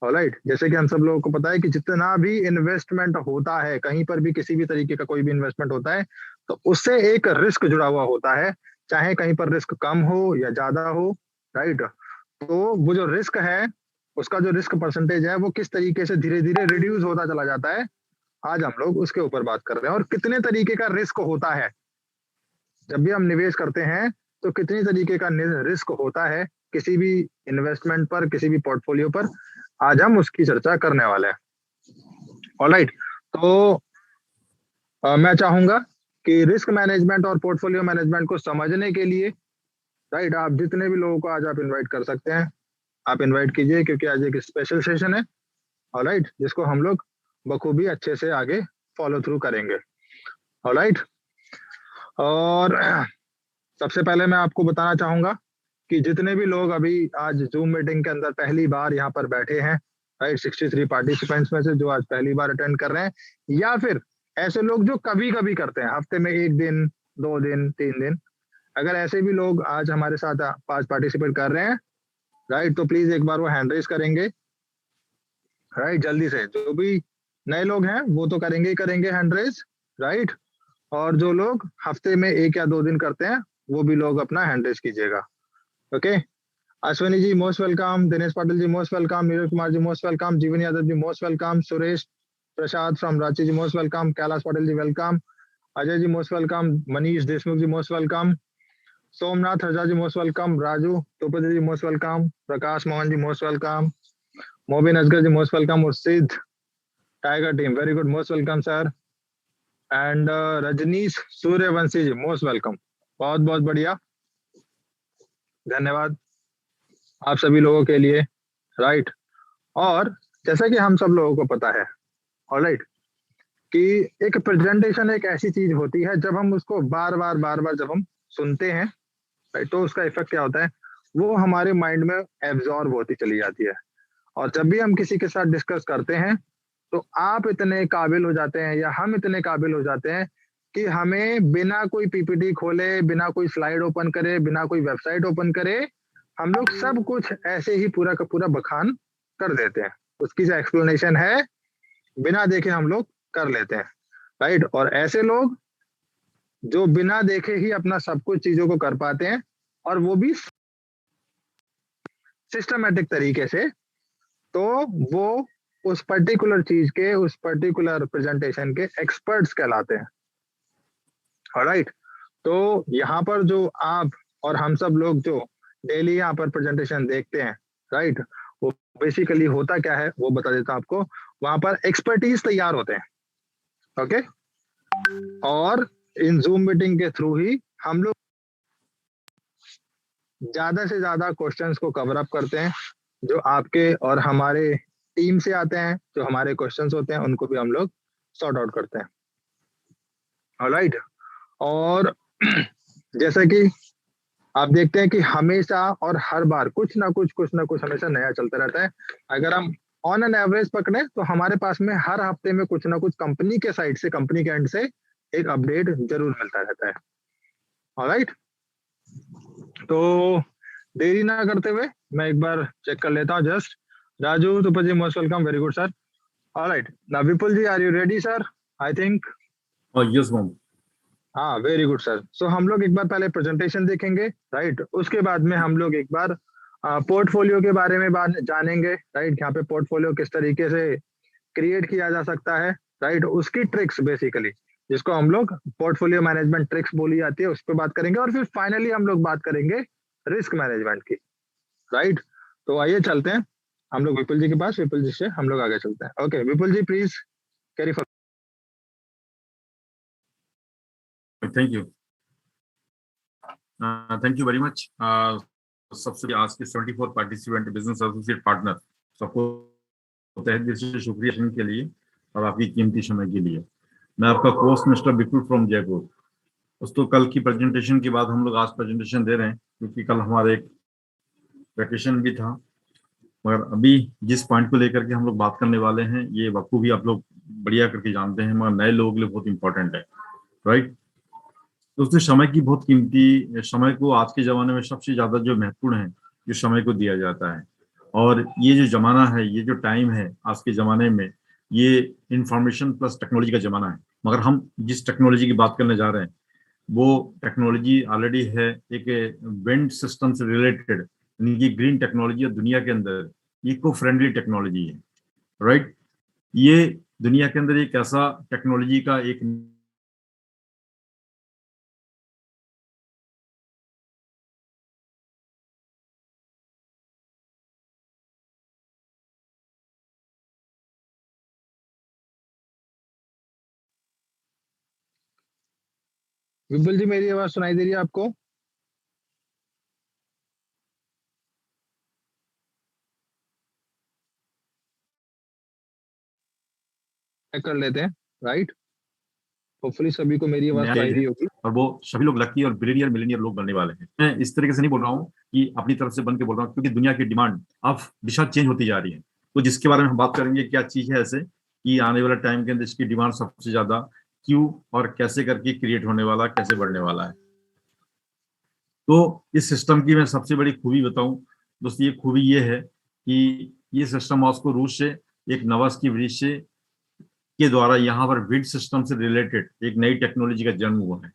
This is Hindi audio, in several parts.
ऑलराइट, जैसे कि हम सब लोगों को पता है कि जितना भी इन्वेस्टमेंट होता है, कहीं पर भी किसी भी तरीके का कोई भी इन्वेस्टमेंट होता है, तो उससे एक रिस्क जुड़ा हुआ होता है, चाहे कहीं पर रिस्क कम हो या ज्यादा हो। राइट, तो वो जो रिस्क है, उसका जो रिस्क परसेंटेज है, वो किस तरीके से धीरे धीरे रिड्यूस होता चला जाता है, आज हम लोग उसके ऊपर बात कर रहे हैं। और कितने तरीके का रिस्क होता है, जब भी हम निवेश करते हैं तो कितनी तरीके का रिस्क होता है किसी भी इन्वेस्टमेंट पर, किसी भी पोर्टफोलियो पर, आज हम उसकी चर्चा करने वाले हैं। ऑलराइट, तो मैं चाहूंगा कि रिस्क मैनेजमेंट और पोर्टफोलियो मैनेजमेंट को समझने के लिए, राइट, आप जितने भी लोगों को आज आप इनवाइट कर सकते हैं, आप इनवाइट कीजिए, क्योंकि आज एक स्पेशल सेशन है, ऑलराइट, जिसको हम लोग बखूबी अच्छे से आगे फॉलो थ्रू करेंगे। ऑलराइट, और सबसे पहले मैं आपको बताना चाहूंगा कि जितने भी लोग अभी आज जूम मीटिंग के अंदर पहली बार यहाँ पर बैठे हैं, राइट, 63 पार्टिसिपेंट्स में से जो आज पहली बार अटेंड कर रहे हैं, या फिर ऐसे लोग जो कभी कभी करते हैं, हफ्ते में 1 दिन, 2 दिन, 3 दिन, अगर ऐसे भी लोग आज हमारे साथ पांच पार्टिसिपेट कर रहे हैं, राइट, तो प्लीज एक बार वो हैंड रेस करेंगे। राइट, जल्दी से, जो भी नए लोग हैं वो तो करेंगे ही करेंगे हैंड रेस, राइट, और जो लोग हफ्ते में 1 या 2 दिन करते हैं, वो भी लोग अपना हैंड रेस कीजिएगा। Okay, Ashwini ji most welcome, Dinesh Patil ji most welcome, Neeraj Kumar ji most welcome, Jeevan Yadav ji most welcome, Suresh Prasad from Ranchi ji most welcome, Kailash Patil ji welcome, Ajay ji most welcome, Manish Deshmukh ji most welcome, Somnath Haja ji most welcome, Raju Tope ji most welcome, Prakash Mohan ji most welcome, Mobin Asgar ji most welcome, और Siddh tiger team very good most welcome sir, and Rajneesh Suryavanshi ji most welcome. बहुत बहुत बढ़िया, धन्यवाद आप सभी लोगों के लिए। राइट, और जैसा कि हम सब लोगों को पता है, ऑलराइट, कि एक प्रेजेंटेशन एक ऐसी चीज होती है, जब हम उसको बार बार जब हम सुनते हैं, राइट, तो उसका इफेक्ट क्या होता है, वो हमारे माइंड में एब्जॉर्ब होती चली जाती है। और जब भी हम किसी के साथ डिस्कस करते हैं, तो आप इतने काबिल हो जाते हैं, या हम इतने काबिल हो जाते हैं, कि हमें बिना कोई पीपीटी खोले, बिना कोई स्लाइड ओपन करे, बिना कोई वेबसाइट ओपन करे, हम लोग सब कुछ ऐसे ही पूरा का पूरा बखान कर देते हैं। उसकी जो एक्सप्लेनेशन है, बिना देखे हम लोग कर लेते हैं। राइट, और ऐसे लोग जो बिना देखे ही अपना सब कुछ चीजों को कर पाते हैं, और वो भी सिस्टमेटिक तरीके से, तो वो उस पर्टिकुलर चीज के, उस पर्टिकुलर प्रेजेंटेशन के एक्सपर्ट्स कहलाते हैं। ऑलराइट, तो यहाँ पर जो आप और हम सब लोग जो डेली यहाँ पर प्रेजेंटेशन देखते हैं, राइट, वो बेसिकली होता क्या है वो बता देता हूं आपको। वहां पर एक्सपर्टीज तैयार होते हैं, ओके, और इन जूम मीटिंग के थ्रू ही हम लोग ज्यादा से ज्यादा क्वेश्चंस को कवर अप करते हैं, जो आपके और हमारे टीम से आते हैं, जो हमारे क्वेश्चंस होते हैं उनको भी हम लोग सॉर्ट आउट करते हैं। ऑलराइट, और जैसा कि आप देखते हैं कि हमेशा और हर बार कुछ ना कुछ हमेशा नया चलता रहता है। अगर हम ऑन एन एवरेज पकड़े, तो हमारे पास में हर हफ्ते में कुछ ना कुछ कंपनी के साइड से, कंपनी के एंड से एक अपडेट जरूर मिलता रहता है। ऑलराइट, तो देरी ना करते हुए मैं एक बार चेक कर लेता हूँ just. Raju Tupa ji most welcome, very good sir. All right, ना Vipul ji are you ready sir? I think yes ma'am. हाँ, वेरी गुड सर। सो हम लोग एक बार पहले प्रेजेंटेशन देखेंगे, राइट, उसके बाद में हम लोग एक बार पोर्टफोलियो के बारे में बात जानेंगे, राइट, यहाँ पे पोर्टफोलियो किस तरीके से क्रिएट किया जा सकता है, राइट, उसकी ट्रिक्स बेसिकली, जिसको हम लोग पोर्टफोलियो मैनेजमेंट ट्रिक्स बोली जाती है, उस पर बात करेंगे, और फिर फाइनली हम लोग बात करेंगे रिस्क मैनेजमेंट की। राइट, तो आइए चलते हैं हम लोग विपुल जी के पास, विपुल जी से हम लोग आगे चलते हैं। Okay Vipul ji please carry for. Thank you very much. सबसे आज के 74 पार्टिसिपेंट बिजनेस एसोसिएट पार्टनर सबको तहे दिल से शुक्रिया के लिए और आपकी कीमती समय के लिए। मैं आपका coach mister Vipul from Jaipur. दोस्तों, कल की प्रेजेंटेशन के बाद हम लोग आज प्रेजेंटेशन दे रहे हैं, क्योंकि कल हमारा एक वैकेशन भी था। मगर अभी जिस पॉइंट को लेकर के हम लोग बात करने वाले हैं, ये बखूबी आप लोग बढ़िया करके जानते हैं, मगर नए लोगों के लिए बहुत इंपॉर्टेंट है। राइट दोस्तों, समय की बहुत कीमती, समय को आज के जमाने में सबसे ज्यादा जो महत्वपूर्ण है, जो समय को दिया जाता है। और ये जो जमाना है, ये जो टाइम है आज के जमाने में, ये इंफॉर्मेशन प्लस टेक्नोलॉजी का जमाना है। मगर हम जिस टेक्नोलॉजी की बात करने जा रहे हैं वो टेक्नोलॉजी ऑलरेडी है एक विंड सिस्टम से रिलेटेड, यानी कि ग्रीन टेक्नोलॉजी और दुनिया के अंदर इको फ्रेंडली टेक्नोलॉजी है, राइट। ये दुनिया के अंदर एक ऐसा टेक्नोलॉजी का एक विपुल जी, मेरी आवाज सुनाई दे रही है आपको? चेक कर लेते हैं। राइट, होपफुली सभी को मेरी आवाज नया सुनाई एज दी है, होगी। और वो सभी लोग लकी और बिलियनियर मिलियनियर लोग बनने वाले हैं। मैं इस तरीके से नहीं बोल रहा हूँ कि अपनी तरफ से बन के बोल रहा हूँ, क्योंकि दुनिया की डिमांड अब दिशा चेंज होती जा रही है। तो जिसके बारे में हम बात करेंगे, क्या चीज है ऐसे कि आने वाले टाइम के अंदर इसकी डिमांड सबसे ज्यादा क्यों और कैसे करके क्रिएट होने वाला, कैसे बढ़ने वाला है। तो इस सिस्टम की मैं सबसे बड़ी खूबी बताऊं दोस्तों, ये खूबी ये है कि ये सिस्टम मॉस्को रूस से एक नवास्की ब्रिज से के द्वारा यहाँ पर विंड सिस्टम से रिलेटेड एक नई टेक्नोलॉजी का जन्म हुआ है।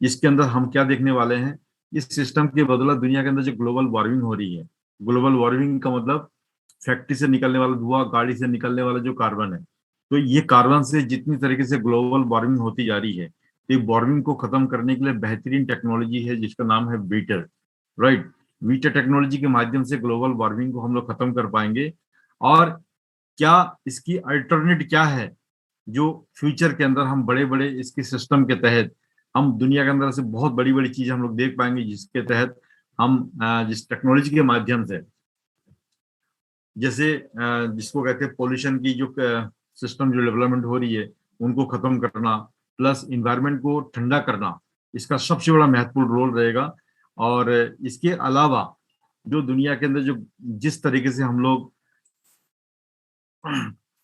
इसके अंदर हम क्या देखने वाले हैं, इस सिस्टम के बदौलत दुनिया के अंदर जो ग्लोबल वार्मिंग हो रही है, ग्लोबल वार्मिंग का मतलब फैक्ट्री से निकलने वाला धुआं, गाड़ी से निकलने वाला जो कार्बन है, तो ये कार्बन से जितनी तरीके से ग्लोबल वार्मिंग होती जा रही है, तो वार्मिंग को खत्म करने के लिए बेहतरीन टेक्नोलॉजी है जिसका नाम है वीटर, राइट। वीटर टेक्नोलॉजी के माध्यम से ग्लोबल वार्मिंग को हम लोग खत्म कर पाएंगे। और क्या इसकी अल्टरनेट क्या है, जो फ्यूचर के अंदर हम बड़े बड़े इसके सिस्टम के तहत हम दुनिया के अंदर से बहुत बड़ी बड़ी चीजें हम लोग देख पाएंगे, जिसके तहत हम जिस टेक्नोलॉजी के माध्यम से, जैसे जिसको कहते हैं पोल्यूशन की जो सिस्टम जो डेवलपमेंट हो रही है उनको खत्म करना, प्लस इन्वायरमेंट को ठंडा करना, इसका सबसे बड़ा महत्वपूर्ण रोल रहेगा। और इसके अलावा जो दुनिया के अंदर जो जिस तरीके से हम लोग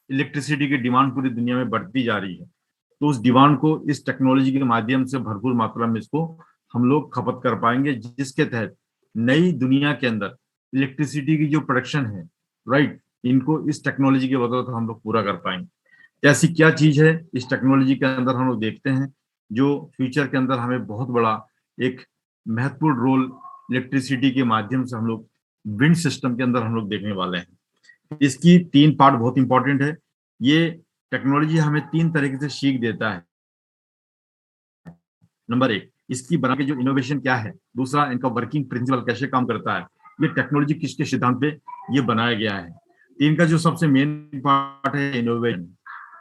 इलेक्ट्रिसिटी की डिमांड पूरी दुनिया में बढ़ती जा रही है, तो उस डिमांड को इस टेक्नोलॉजी के माध्यम से भरपूर मात्रा में इसको हम लोग खपत कर पाएंगे, जिसके तहत नई दुनिया के अंदर इलेक्ट्रिसिटी की जो प्रोडक्शन है, राइट, इनको इस टेक्नोलॉजी के बदौलत हम लोग पूरा कर पाएंगे। ऐसी क्या चीज है इस टेक्नोलॉजी के अंदर हम लोग देखते हैं जो फ्यूचर के अंदर हमें बहुत बड़ा एक महत्वपूर्ण रोल इलेक्ट्रिसिटी के माध्यम से हम लोग विंड सिस्टम के अंदर हम लोग देखने वाले हैं। इसकी 3 पार्ट बहुत इंपॉर्टेंट है। ये टेक्नोलॉजी हमें 3 तरीके से सीख देता है। नंबर 1, इसकी बना के जो इनोवेशन क्या है। दूसरा, इनका वर्किंग प्रिंसिपल कैसे काम करता है, ये टेक्नोलॉजी किसके सिद्धांत पे ये बनाया गया है। इनका जो सबसे मेन पार्ट है इनोवेशन,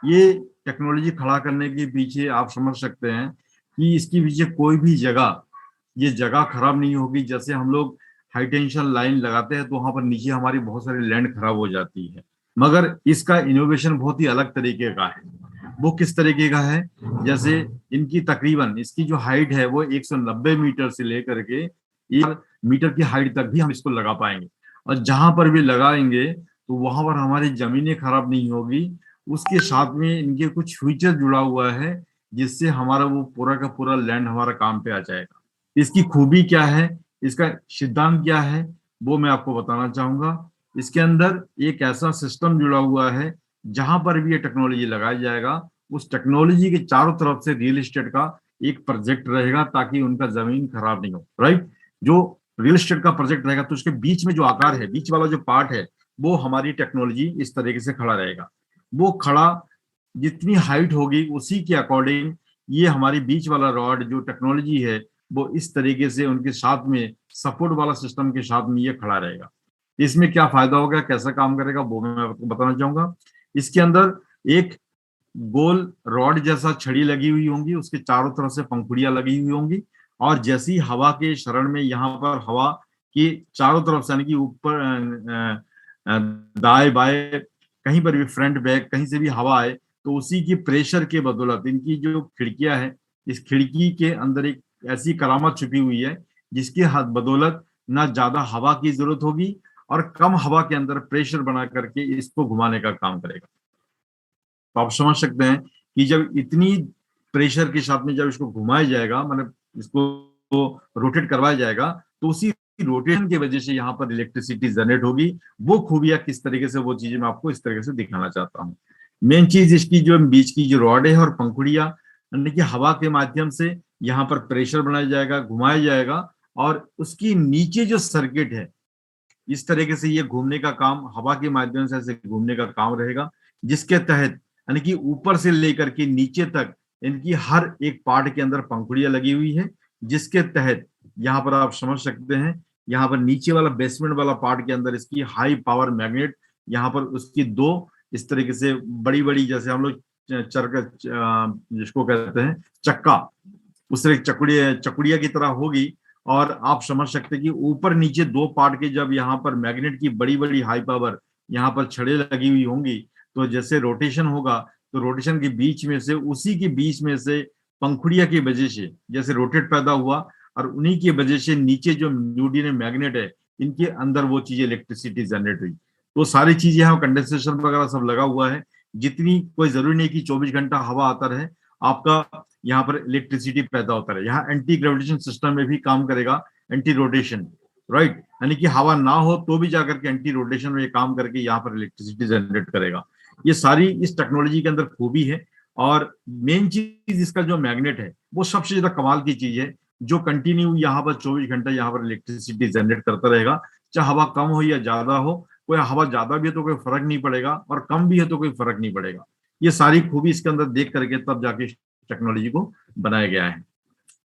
ये टेक्नोलॉजी खड़ा करने के पीछे आप समझ सकते हैं कि इसके पीछे कोई भी जगह, ये जगह खराब नहीं होगी। जैसे हम लोग हाई टेंशन लाइन लगाते हैं तो वहां पर नीचे हमारी बहुत सारी लैंड खराब हो जाती है, मगर इसका इनोवेशन बहुत ही अलग तरीके का है। वो किस तरीके का है, जैसे इनकी तकरीबन इसकी जो हाइट है वो 190 मीटर से लेकर के 1 मीटर की हाइट तक भी हम इसको लगा पाएंगे। और जहां पर भी लगाएंगे तो वहां पर हमारी जमीनें खराब नहीं होगी। उसके साथ में इनके कुछ फीचर जुड़ा हुआ है जिससे हमारा वो पूरा का पूरा लैंड हमारा काम पे आ जाएगा। इसकी खूबी क्या है, इसका सिद्धांत क्या है, वो मैं आपको बताना चाहूंगा। इसके अंदर एक ऐसा सिस्टम जुड़ा हुआ है, जहां पर भी ये टेक्नोलॉजी लगाया जाएगा उस टेक्नोलॉजी के चारों तरफ से रियल एस्टेट का एक प्रोजेक्ट रहेगा, ताकि उनका जमीन खराब नहीं हो, राइट। जो रियल एस्टेट का प्रोजेक्ट रहेगा तो उसके बीच में जो आकार है, बीच वाला जो पार्ट है, वो हमारी टेक्नोलॉजी इस तरीके से खड़ा रहेगा। वो खड़ा जितनी हाइट होगी उसी के अकॉर्डिंग ये हमारी बीच वाला रॉड जो टेक्नोलॉजी है वो इस तरीके से उनके साथ में सपोर्ट वाला सिस्टम के साथ में ये खड़ा रहेगा। इसमें क्या फायदा होगा, कैसा काम करेगा, वो मैं आपको बताना चाहूंगा। इसके अंदर एक गोल रॉड जैसा छड़ी लगी हुई होंगी, उसके चारों तरफ से पंखुड़ियां लगी हुई होंगी, और जैसी हवा के शरण में यहाँ पर हवा की चारों तरफ से, यानी कि ऊपर दाएं बाएं कहीं पर भी फ्रंट बैक कहीं से भी हवा आए तो उसी की प्रेशर के बदौलत इनकी जो खिड़कियां है, इस खिड़की के अंदर एक ऐसी करामत छुपी हुई है जिसकी बदौलत ना ज्यादा हवा की जरूरत होगी और कम हवा के अंदर प्रेशर बना करके इसको घुमाने का काम करेगा। तो आप समझ सकते हैं कि जब इतनी प्रेशर के साथ में जब इसको घुमाया जाएगा, मतलब इसको रोटेट करवाया जाएगा, तो उसी रोटेशन की वजह से यहाँ पर इलेक्ट्रिसिटी जनरेट होगी। वो खूबियां किस तरीके से, वो चीजें मैं आपको इस तरीके से दिखाना चाहता हूँ। मेन चीज इसकी जो बीच की जो रॉड है और पंखुड़ियां, यानी कि हवा के माध्यम से यहाँ पर प्रेशर बनाया जाएगा, घुमाया जाएगा, और उसकी नीचे जो सर्किट है इस तरीके से ये घूमने का काम, हवा के माध्यम से ऐसे घूमने का काम रहेगा, जिसके तहत यानी कि ऊपर से लेकर के नीचे तक इनकी हर एक पार्ट के अंदर पंखुड़ियां लगी हुई है, जिसके तहत यहाँ पर आप समझ सकते हैं, यहाँ पर नीचे वाला बेसमेंट वाला पार्ट के अंदर इसकी हाई पावर मैग्नेट, यहाँ पर उसकी दो इस तरीके से बड़ी बड़ी, जैसे हम लोग चरका जिसको कहते हैं चक्का, उस तरह चकुड़िया की तरह होगी। और आप समझ सकते हैं कि ऊपर नीचे दो पार्ट के जब यहाँ पर मैग्नेट की बड़ी बड़ी हाई पावर यहाँ पर छड़ें लगी हुई होंगी, तो जैसे रोटेशन होगा तो रोटेशन के बीच में से, उसी के बीच में से पंखुड़िया की वजह से जैसे रोटेट पैदा हुआ, और उन्हीं की वजह से नीचे जो न्यूडियन मैग्नेट है इनके अंदर वो चीजें इलेक्ट्रिसिटी जनरेट हुई। तो सारी चीजें यहाँ कंडेंसेशन वगैरह सब लगा हुआ है। जितनी कोई जरूरी नहीं कि 24 घंटा हवा आता रहे, आपका यहाँ पर इलेक्ट्रिसिटी पैदा होता रहे। यहाँ एंटी ग्रेविटेशन सिस्टम में भी काम करेगा, एंटी रोटेशन, राइट, यानी कि हवा ना हो तो भी जाकर के एंटी रोटेशन में ये काम करके यहाँ पर इलेक्ट्रिसिटी जनरेट करेगा। ये सारी इस टेक्नोलॉजी के अंदर खूबी है। और मेन चीज इसका जो मैग्नेट है वो सबसे ज्यादा कमाल की चीज है, जो कंटिन्यू यहाँ पर 24 घंटा यहाँ पर इलेक्ट्रिसिटी जनरेट करता रहेगा, चाहे हवा कम हो या ज्यादा हो। कोई हवा ज्यादा भी है तो कोई फर्क नहीं पड़ेगा, और कम भी है तो कोई फर्क नहीं पड़ेगा। ये सारी खूबी इसके अंदर देख करके तब जाके टेक्नोलॉजी को बनाया गया है।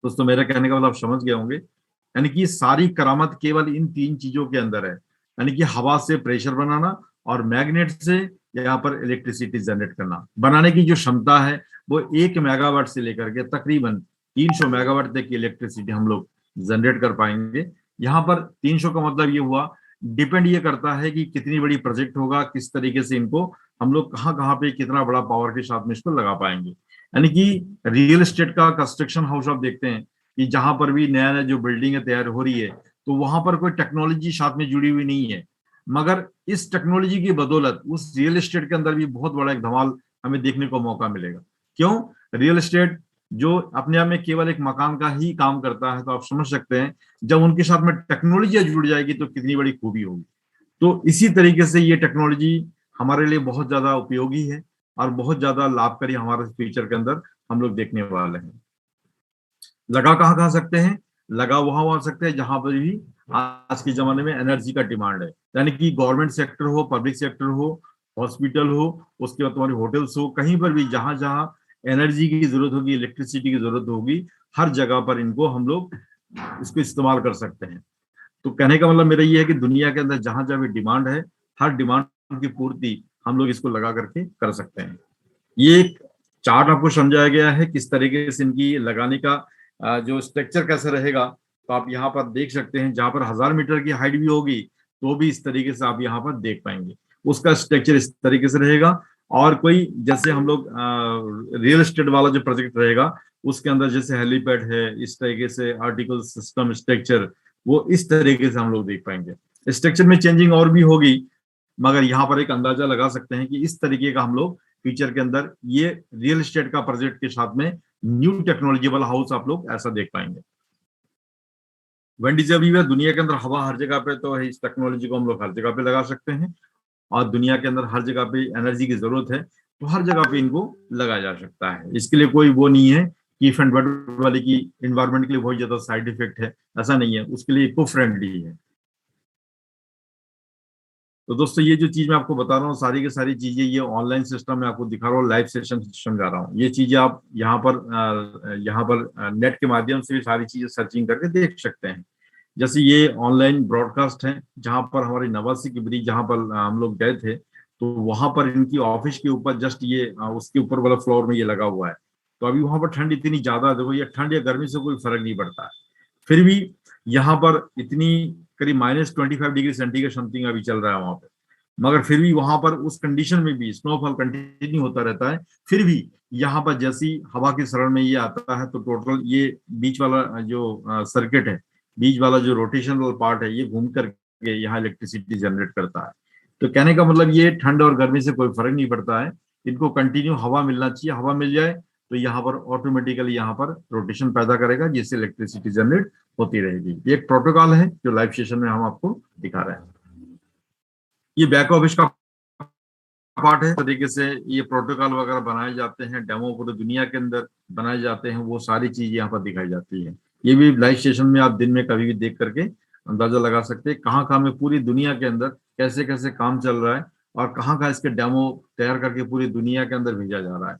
दोस्तों मेरा कहने का मतलब आप समझ गए होंगे, यानी कि सारी करामत केवल इन तीन चीजों के अंदर है, यानी कि हवा से प्रेशर बनाना और मैग्नेट से यहाँ पर इलेक्ट्रिसिटी जनरेट करना। बनाने की जो क्षमता है वो 1 मेगावाट से लेकर के तकरीबन 300 मेगावाट तक की इलेक्ट्रिसिटी हम लोग जनरेट कर पाएंगे। यहाँ पर 300 का मतलब ये हुआ, डिपेंड ये करता है कि कितनी बड़ी प्रोजेक्ट होगा, किस तरीके से इनको हम लोग कहाँ पे कितना बड़ा पावर के साथ में इसको लगा पाएंगे। यानी कि रियल एस्टेट का कंस्ट्रक्शन हाउस आप देखते हैं कि जहां पर भी नया नया जो बिल्डिंग तैयार हो रही है, तो वहां पर कोई टेक्नोलॉजी साथ में जुड़ी हुई नहीं है, मगर इस टेक्नोलॉजी की बदौलत उस रियल एस्टेट के अंदर भी बहुत बड़ा एक धमाल हमें देखने को मौका मिलेगा। क्यों? रियल एस्टेट जो अपने आप में केवल एक मकान का ही काम करता है, तो आप समझ सकते हैं जब उनके साथ में टेक्नोलॉजी जुड़ जाएगी तो कितनी बड़ी खूबी होगी। तो इसी तरीके से ये टेक्नोलॉजी हमारे लिए बहुत ज्यादा उपयोगी है और बहुत ज्यादा लाभकारी हमारे फ्यूचर के अंदर हम लोग देखने वाले हैं। लगा कहाँ सकते हैं? लगा वहां हो सकते हैं जहां पर भी आज के जमाने में एनर्जी का डिमांड है, यानी कि गवर्नमेंट सेक्टर हो, पब्लिक सेक्टर हो, हॉस्पिटल हो, उसके बाद तुम्हारी होटल्स हो, कहीं पर भी जहां जहां एनर्जी की जरूरत होगी, इलेक्ट्रिसिटी की जरूरत होगी, हर जगह पर इनको हम लोग इसको इस्तेमाल कर सकते हैं। तो कहने का मतलब मेरा ये है कि दुनिया के अंदर जहां जहां भी डिमांड है, हर डिमांड की पूर्ति हम लोग इसको लगा करके कर सकते हैं। ये एक चार्ट आपको समझाया गया है किस तरीके से इनकी लगाने का जो स्ट्रक्चर कैसे रहेगा। तो आप यहाँ पर देख सकते हैं, जहां पर 1000 मीटर की हाइट भी होगी तो भी इस तरीके से आप यहाँ पर देख पाएंगे, उसका स्ट्रक्चर इस तरीके से रहेगा। और कोई जैसे हम लोग रियल एस्टेट वाला जो प्रोजेक्ट रहेगा उसके अंदर जैसे हेलीपैड है, इस तरीके से आर्टिकल सिस्टम स्ट्रक्चर, वो इस तरीके से हम लोग देख पाएंगे। स्ट्रक्चर में चेंजिंग और भी होगी, मगर यहाँ पर एक अंदाजा लगा सकते हैं कि इस तरीके का हम लोग फ्यूचर के अंदर ये रियल एस्टेट का प्रोजेक्ट के साथ में न्यू टेक्नोलॉजी वाला हाउस आप लोग ऐसा देख पाएंगे। वेंडीज अभी दुनिया के अंदर हवा हर जगह पे, तो इस टेक्नोलॉजी को हम लोग हर जगह पे लगा सकते हैं, और दुनिया के अंदर हर जगह पे एनर्जी की जरूरत है तो हर जगह पे इनको लगाया जा सकता है। इसके लिए कोई वो नहीं है कि इफ एंड बट वाले की इन्वायरमेंट के लिए बहुत ज्यादा साइड इफेक्ट है, ऐसा नहीं है, उसके लिए इको फ्रेंडली है। तो दोस्तों ये जो चीज मैं आपको बता रहा हूँ, सारी की सारी चीजें ये ऑनलाइन सिस्टम में आपको दिखा रहा हूँ, लाइव सेशन समझा रहा हूँ। ये चीजें आप यहाँ पर नेट के माध्यम से भी सारी चीजें सर्चिंग करके देख सकते हैं। जैसे ये ऑनलाइन ब्रॉडकास्ट है, जहाँ पर हमारी नवासी की ब्रिज जहाँ पर हम लोग गए थे, तो वहां पर इनकी ऑफिस के ऊपर जस्ट ये उसके ऊपर वाला फ्लोर में ये लगा हुआ है। तो अभी वहां पर ठंड इतनी ज्यादा है, देखो ये ठंड या गर्मी से कोई फर्क नहीं पड़ता है, फिर भी यहाँ पर इतनी करीब -25 डिग्री सेंटीग्रेड समथिंग अभी चल रहा है वहां पे, मगर फिर भी वहां पर उस कंडीशन में भी स्नोफॉल कंटिन्यू होता रहता है। फिर भी यहाँ पर जैसी हवा के शरण में ये आता है तो टोटल ये बीच वाला जो सर्किट है, बीच वाला जो रोटेशनल पार्ट है, ये घूम करके यहाँ इलेक्ट्रिसिटी जनरेट करता है। तो कहने का मतलब ये ठंड और गर्मी से कोई फर्क नहीं पड़ता है, इनको कंटिन्यू हवा मिलना चाहिए। हवा मिल जाए तो यहाँ पर ऑटोमेटिकली यहाँ पर रोटेशन पैदा करेगा, जिससे इलेक्ट्रिसिटी जनरेट होती रहेगी। ये एक प्रोटोकॉल है जो लाइव सेशन में हम आपको दिखा रहे हैं। ये बैक ऑफिस का पार्ट है। तरीके से ये प्रोटोकॉल वगैरह बनाए जाते हैं, डेमो पूरी दुनिया के अंदर बनाए जाते हैं, वो सारी चीज यहाँ पर दिखाई जाती है। ये भी लाइव सेशन में आप दिन में कभी भी देख करके अंदाजा लगा सकते हैं कहाँ कहाँ में पूरी दुनिया के अंदर कैसे कैसे काम चल रहा है और कहाँ कहाँ इसके डेमो तैयार करके पूरी दुनिया के अंदर भेजा जा रहा है।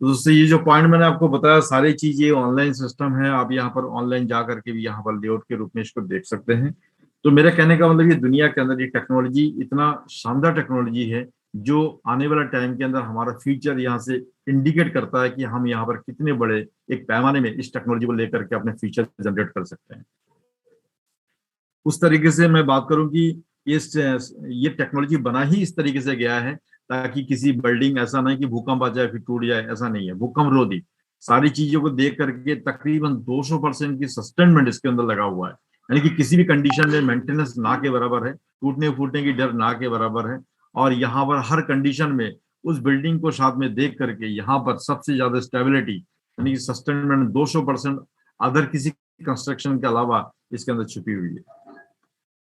तो दोस्तों ये जो पॉइंट मैंने आपको बताया, सारी चीजें ऑनलाइन सिस्टम है। आप यहाँ पर ऑनलाइन जा करके भी यहाँ पर लेआउट के रूप में इसको देख सकते हैं। तो मेरे कहने का मतलब ये दुनिया के अंदर ये टेक्नोलॉजी इतना शानदार टेक्नोलॉजी है जो आने वाला टाइम के अंदर हमारा फ्यूचर यहाँ से इंडिकेट करता है कि हम यहाँ पर कितने बड़े एक पैमाने में इस टेक्नोलॉजी को लेकर के अपने फ्यूचर जनरेट कर सकते हैं। उस तरीके से मैं बात करूं कि ये टेक्नोलॉजी बना ही इस तरीके से गया है ताकि किसी बिल्डिंग ऐसा नहीं कि भूकंप आ जाए फिर टूट जाए, ऐसा नहीं है। भूकंप रोधी सारी चीजों को देख करके तकरीबन 200% की सस्टेनमेंट इसके अंदर लगा हुआ है, यानी कि किसी भी कंडीशन में मेंटेनेंस ना के बराबर है, टूटने फूटने की डर ना के बराबर है। और यहाँ पर हर कंडीशन में उस बिल्डिंग को साथ में देख करके यहाँ पर सबसे ज्यादा स्टेबिलिटी यानी कि सस्टेनमेंट 200% अदर किसी कंस्ट्रक्शन के अलावा इसके अंदर छुपी हुई है।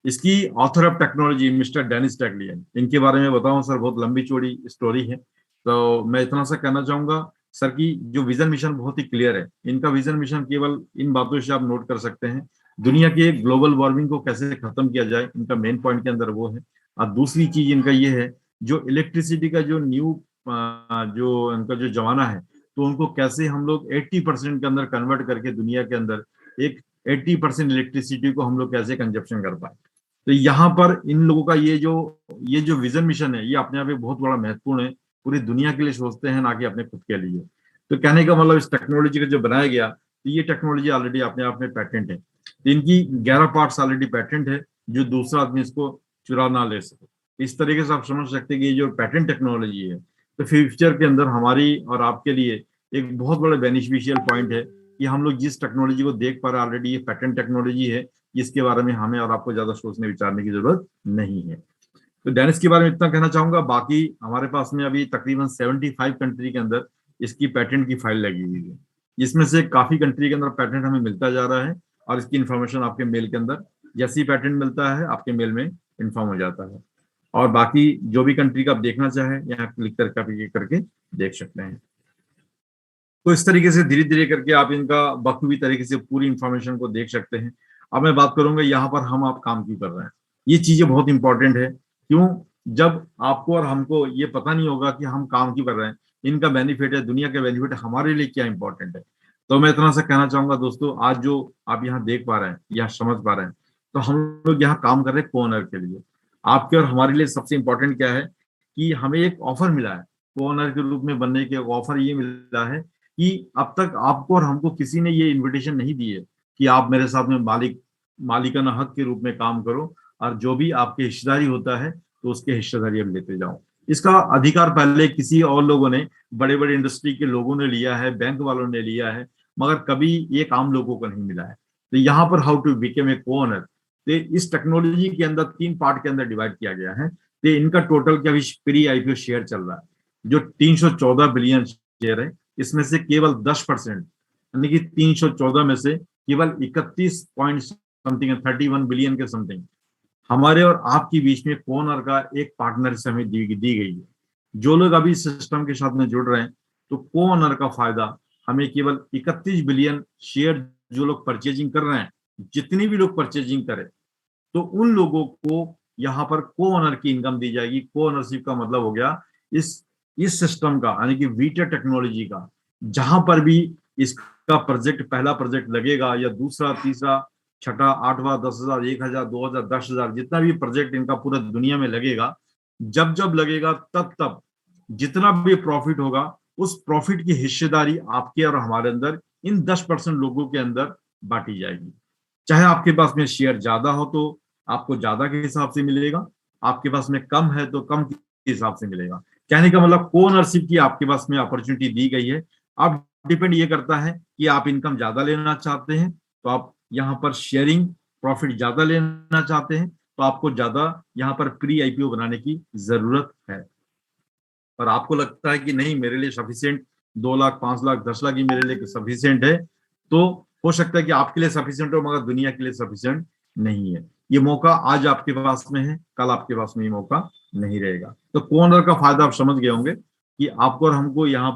इसकी author of technology mister Dennis Taglian, इनके बारे में बताऊं सर, बहुत लंबी चौड़ी स्टोरी है, तो मैं इतना सा कहना चाहूंगा सर की जो विजन मिशन बहुत ही क्लियर है। इनका विजन मिशन केवल इन बातों से आप नोट कर सकते हैं, दुनिया के ग्लोबल वार्मिंग को कैसे खत्म किया जाए, इनका मेन पॉइंट के अंदर वो है। और दूसरी चीज इनका ये है जो इलेक्ट्रिसिटी का जो न्यू जो इनका जो जमाना है, तो उनको कैसे हम लोग 80% के अंदर कन्वर्ट करके दुनिया के अंदर एक 80% इलेक्ट्रिसिटी को हम लोग कैसे कंजप्शन कर पाए। तो यहाँ पर इन लोगों का ये जो विजन मिशन है, ये अपने आप एक बहुत बड़ा महत्वपूर्ण है। पूरी दुनिया के लिए सोचते हैं, ना कि अपने खुद के लिए। तो कहने का मतलब इस टेक्नोलॉजी का जो बनाया गया, तो ये टेक्नोलॉजी ऑलरेडी अपने आप में पैटेंट है। तो इनकी 11 पार्ट्स ऑलरेडी पैटेंट है, जो दूसरा आदमी इसको चुरा ना ले सके। इस तरीके से आप समझ सकते हैं कि ये जो पैटेंट टेक्नोलॉजी है, तो फ्यूचर के अंदर हमारी और आपके लिए एक बहुत बड़ा बेनिफिशियल पॉइंट है कि हम लोग जिस टेक्नोलॉजी को देख पा रहे हैं ऑलरेडी ये पैटेंट टेक्नोलॉजी है, जिसके बारे में हमें और आपको ज्यादा सोचने विचारने की जरूरत नहीं है। तो डेनिस के बारे में इतना कहना चाहूंगा। बाकी हमारे पास में अभी तकरीबन 75 कंट्री के अंदर इसकी पैटेंट की फाइल लगी हुई है, जिसमें से काफी कंट्री के अंदर पैटेंट हमें मिलता जा रहा है। और इसकी इन्फॉर्मेशन आपके मेल के अंदर जैसे ही पैटेंट मिलता है आपके मेल में इन्फॉर्म हो जाता है। और बाकी जो भी कंट्री का आप देखना चाहें यहाँ क्लिक करके देख सकते हैं। तो इस तरीके से धीरे धीरे करके आप इनका बखूबी तरीके से पूरी इंफॉर्मेशन को देख सकते हैं। अब मैं बात करूंगा यहाँ पर हम आप काम क्यों कर रहे हैं। ये चीजें बहुत इंपॉर्टेंट है। क्यों? जब आपको और हमको ये पता नहीं होगा कि हम काम क्यों कर रहे हैं, इनका बेनिफिट है, दुनिया का बेनिफिट है, हमारे लिए क्या इंपॉर्टेंट है। तो मैं इतना सा कहना चाहूंगा दोस्तों, आज जो आप यहाँ देख पा रहे हैं या समझ पा रहे हैं, तो हम लोग यहाँ काम कर रहे हैं को-ओनर के लिए। आपके और हमारे लिए सबसे इंपॉर्टेंट क्या है कि हमें एक ऑफर मिला है, को-ओनर के रूप में बनने के ऑफर ये मिला है कि अब तक आपको और हमको किसी ने ये इनविटेशन नहीं दी है कि आप मेरे साथ में मालिकाना हक के रूप में काम करो और जो भी आपके हिस्सेदारी होता है तो उसके हिस्सेदारी अब लेते जाओ। इसका अधिकार पहले किसी और लोगों ने, बड़े बड़े इंडस्ट्री के लोगों ने लिया है, बैंक वालों ने लिया है, मगर कभी एक आम लोगों को नहीं मिला है। तो यहाँ पर हाउ टू बिकम ए को-ओनर, तो इस टेक्नोलॉजी के अंदर 3 पार्ट के अंदर डिवाइड किया गया है। तो इनका टोटल क्या अभी प्री आईपीओ शेयर चल रहा है जो 314 बिलियन शेयर है। इसमें से केवल 10% यानी कि 314 में से केवल 31 पॉइंट समथिंग 31 बिलियन के समथिंग हमारे और आपके बीच में को-ओनर का एक पार्टनर से हमें दी गई है। जो लोग अभी सिस्टम के साथ में जुड़ रहे हैं, तो को-ओनर का फायदा हमें केवल 31 बिलियन शेयर जो लोग परचेजिंग कर रहे हैं, जितनी भी लोग परचेजिंग करें, तो उन लोगों को यहाँ पर को-ओनर की इनकम दी जाएगी। को-ओनरशिप का मतलब हो गया इस सिस्टम का, यानी कि वीटर टेक्नोलॉजी का, जहां पर भी इसका प्रोजेक्ट, पहला प्रोजेक्ट लगेगा या दूसरा, तीसरा, छठा, 8वां, 10,000, 1,000, 2,000, 10,000, जितना भी प्रोजेक्ट इनका पूरा दुनिया में लगेगा, जब जब लगेगा तब जितना भी प्रॉफिट होगा, उस प्रॉफिट की हिस्सेदारी आपके और हमारे अंदर इन 10% लोगों के अंदर बांटी जाएगी। चाहे आपके पास में शेयर ज्यादा हो तो आपको ज्यादा के हिसाब से मिलेगा, आपके पास में कम है तो कम के हिसाब से मिलेगा। कहने का मतलब को-ओनरशिप की आपके पास में अपॉर्चुनिटी दी गई है। अब डिपेंड ये करता है कि आप इनकम ज्यादा लेना चाहते हैं तो आप यहाँ पर शेयरिंग प्रॉफिट ज्यादा लेना चाहते हैं तो आपको ज्यादा यहाँ पर प्री आईपीओ बनाने की जरूरत है। और आपको लगता है कि नहीं, मेरे लिए सफिशिएंट 2 लाख, 5 लाख, 10 लाख ही मेरे लिए सफिशिएंट है, तो हो सकता है कि आपके लिए सफिशिएंट हो मगर दुनिया के लिए सफिशिएंट नहीं है। ये मौका आज आपके पास में है, कल आपके पास में ये मौका नहीं रहेगा। तो को-ओनर का फायदा आप समझ गए होंगे कि आपको और हमको यहाँ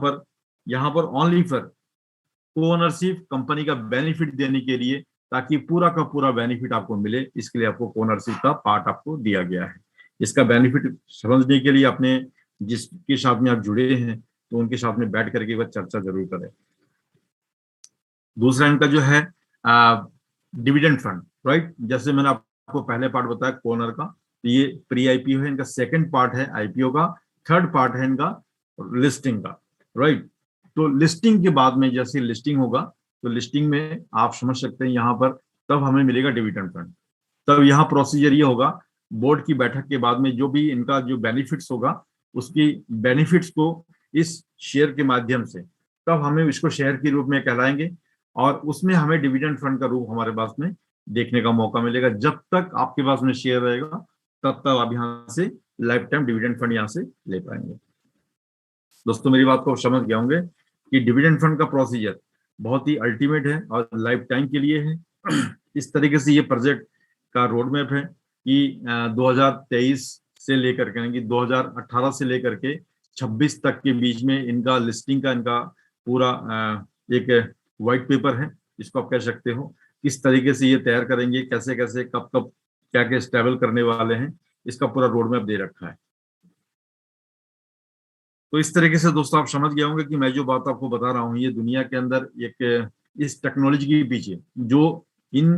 पर ओनली फॉर को-ओनरशिप, कंपनी का बेनिफिट देने के लिए, ताकि पूरा का पूरा बेनिफिट आपको मिले, इसके लिए आपको को-ओनरशिप का पार्ट आपको दिया गया है। इसका बेनिफिट समझने के लिए अपने जिसके साथ में आप जुड़े हैं तो उनके साथ में बैठ करके वह चर्चा जरूर करें। दूसरा इनका जो है डिविडेंड फंड, राइट। जैसे मैंने आपको पहले पार्ट बताया को-ओनर का, तो ये प्री आईपीओ है, इनका सेकंड पार्ट है आईपीओ का, थर्ड पार्ट है इनका लिस्टिंग का, राइट। तो लिस्टिंग के बाद में जैसे लिस्टिंग होगा तो लिस्टिंग में आप समझ सकते हैं यहाँ पर तब हमें मिलेगा डिविडेंड फंड। तब यहाँ प्रोसीजर ये होगा, बोर्ड की बैठक के बाद में जो भी इनका जो बेनिफिट्स होगा उसकी बेनिफिट्स को इस शेयर के माध्यम से तब हमें इसको शेयर के रूप में कहलाएंगे और उसमें हमें डिविडेंड फंड का रूप हमारे पास में देखने का मौका मिलेगा। जब तक आपके पास में शेयर रहेगा तब तक आप यहाँ से लाइफ टाइम डिविडेंड फंड यहाँ से ले पाएंगे। दोस्तों मेरी बात को समझ गए होंगे कि डिविडेंड फंड का प्रोसीजर बहुत ही अल्टीमेट है और लाइफ टाइम के लिए है। इस तरीके से ये प्रोजेक्ट का रोड मैप है कि 2023 से लेकर के, यानी कि 2018 से लेकर के 26 तक के बीच में इनका लिस्टिंग का इनका पूरा एक व्हाइट पेपर है, जिसको आप कह सकते हो। किस तरीके से ये तैयार करेंगे, कैसे कैसे, कब कब क्या क्या स्टेबल करने वाले हैं, इसका पूरा रोड मैप दे रखा है। तो इस तरीके से दोस्तों आप समझ गए होंगे कि मैं जो बात आपको बता रहा हूँ ये दुनिया के अंदर एक इस टेक्नोलॉजी के पीछे जो इन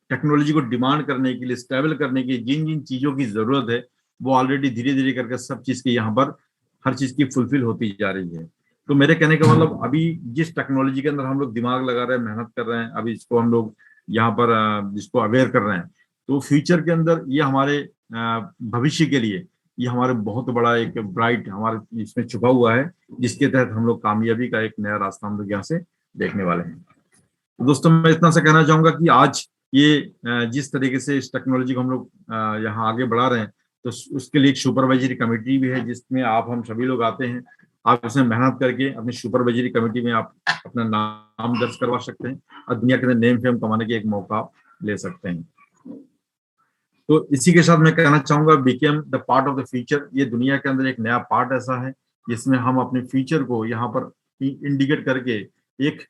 टेक्नोलॉजी को डिमांड करने के लिए, स्टेबल करने की जिन जिन चीजों की जरूरत है वो ऑलरेडी धीरे धीरे करके सब चीज की यहाँ पर हर चीज की फुलफिल होती जा रही है। तो मेरे कहने का मतलब अभी जिस टेक्नोलॉजी के अंदर हम लोग दिमाग लगा रहे हैं, मेहनत कर रहे हैं, अभी इसको हम लोग यहाँ पर जिसको अवेयर कर रहे हैं, तो फ्यूचर के अंदर ये हमारे भविष्य के लिए ये हमारे बहुत बड़ा एक ब्राइट हमारे इसमें छुपा हुआ है, जिसके तहत हम लोग कामयाबी का एक नया रास्ता हम लोग यहाँ से देखने वाले हैं। तो दोस्तों मैं इतना सा कहना चाहूंगा कि आज ये जिस तरीके से इस टेक्नोलॉजी को हम लोग यहाँ आगे बढ़ा रहे हैं, तो उसके लिए एक सुपरवाइजरी कमेटी भी है जिसमें आप हम सभी लोग आते हैं। आप इसमें मेहनत करके अपनी सुपरवाइजरी कमेटी में आप अपना नाम दर्ज करवा सकते हैं और दुनिया के अंदर नेम फेम कमाने के एक मौका ले सकते हैं। तो इसी के साथ मैं कहना चाहूंगा became the part of the future. ये दुनिया के अंदर एक नया पार्ट ऐसा है जिसमें हम अपने फ्यूचर को यहाँ पर इंडिकेट करके एक